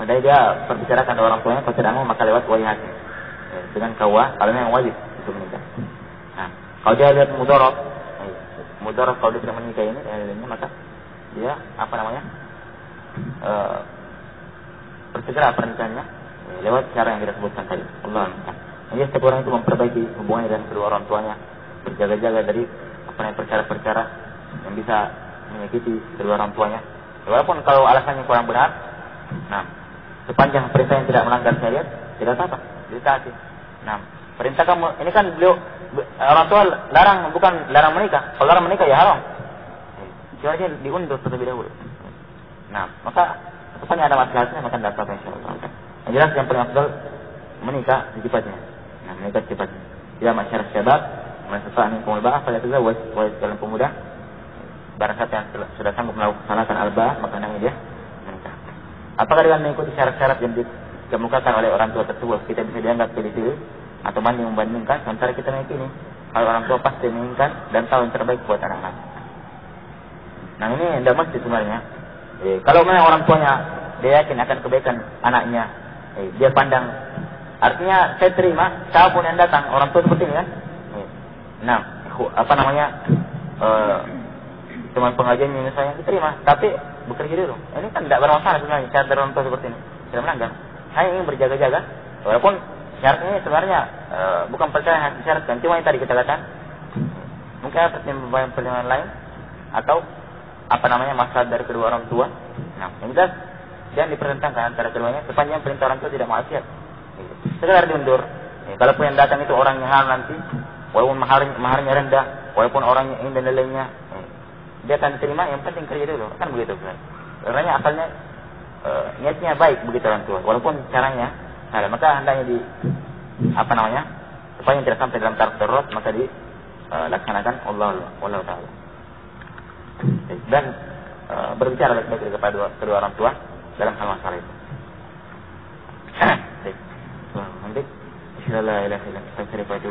Speaker 1: Padahal dia perbicarakan dengan orang tuanya, kalau tidak mau maka lewat wali hakim dengan KUA kalau memang wajib untuk menikah. Kalau dia lihat mudarat mudarat kalau dia tidak menikah ini maka dia bersegera pernikahannya lewat cara yang kita sebutkan tadi. Allah. Jadi setiap orang itu memperbaiki hubungannya dengan kedua orang tuanya, berjaga-jaga dari perkara-perkara yang bisa menyakiti kedua orang tuanya. Walaupun kalau alasannya kurang benar, nah sepanjang perintah yang tidak melanggar syariat, tidak apa-apa, ditaati. Nah, perintah kamu ini kan beliau orang tua larang, bukan larang menikah. Kalau larang menikah ya haram. Syariatnya diundur terlebih dahulu. Nah, maka sepanjang ada maslahatnya maka tidak apa-apa insyaallah. Yang jelas yang paling afdal menikah secepatnya. Nah, menikah secepatnya. Ya masyarakat syabab, masyarakat minkum al-ba'ah falyatazawwaj, wahai kalian pemuda, barang siapa yang sudah sanggup melaksanakan al-ba'ah maka hendaknya dia menikah. Apakah dengan mengikuti syarat-syarat yang dikemukakan oleh orang tua tersebut kita bisa dianggap pilih-pilih atau membandingkan sementara kita meyakini kalau orang tua pasti menginginkan dan tahu yang terbaik buat anak-anak. Nah, ini tidak mesti sebenarnya. Kalau memang orang tuanya dia yakin akan kebaikan anaknya, dia pandang, artinya saya terima siapapun yang datang, orang tua seperti ini kan. Nah, teman pengajian ini saya diterima, tapi bekerja dulu. Ini kan tidak bermasalah sebenarnya cara dari orang tua seperti ini, tidak melanggar. Hanya ingin berjaga-jaga, walaupun syarat ini sebenarnya bukan perkara yang harus disyaratkan, cuma yang tadi kita katakan mungkin ada pertimbangan lain atau masalah dari kedua orang tua. Nah, yang jelas jangan dipertentangkan antara keduanya sepanjang perintah orang tua tidak maksiat. Sekedar diundur. Kalaupun yang datang itu orang yang halal nanti, walaupun maharnya rendah, walaupun orangnya ini dan lainnya, dia akan diterima. Yang penting kerja dulu, kan begitu kan? Karena asalnya niatnya baik begitu orang tua, walaupun caranya salah. Maka hendaknya supaya tidak sampai dalam taraf darurat maka dilaksanakan Allah Taala. Dan berbicara baik-baik kepada kedua orang tua dalam hal masalah itu. Baik. Alhamdulillah. Bismillahirrahmanirrahim. Kita cari pada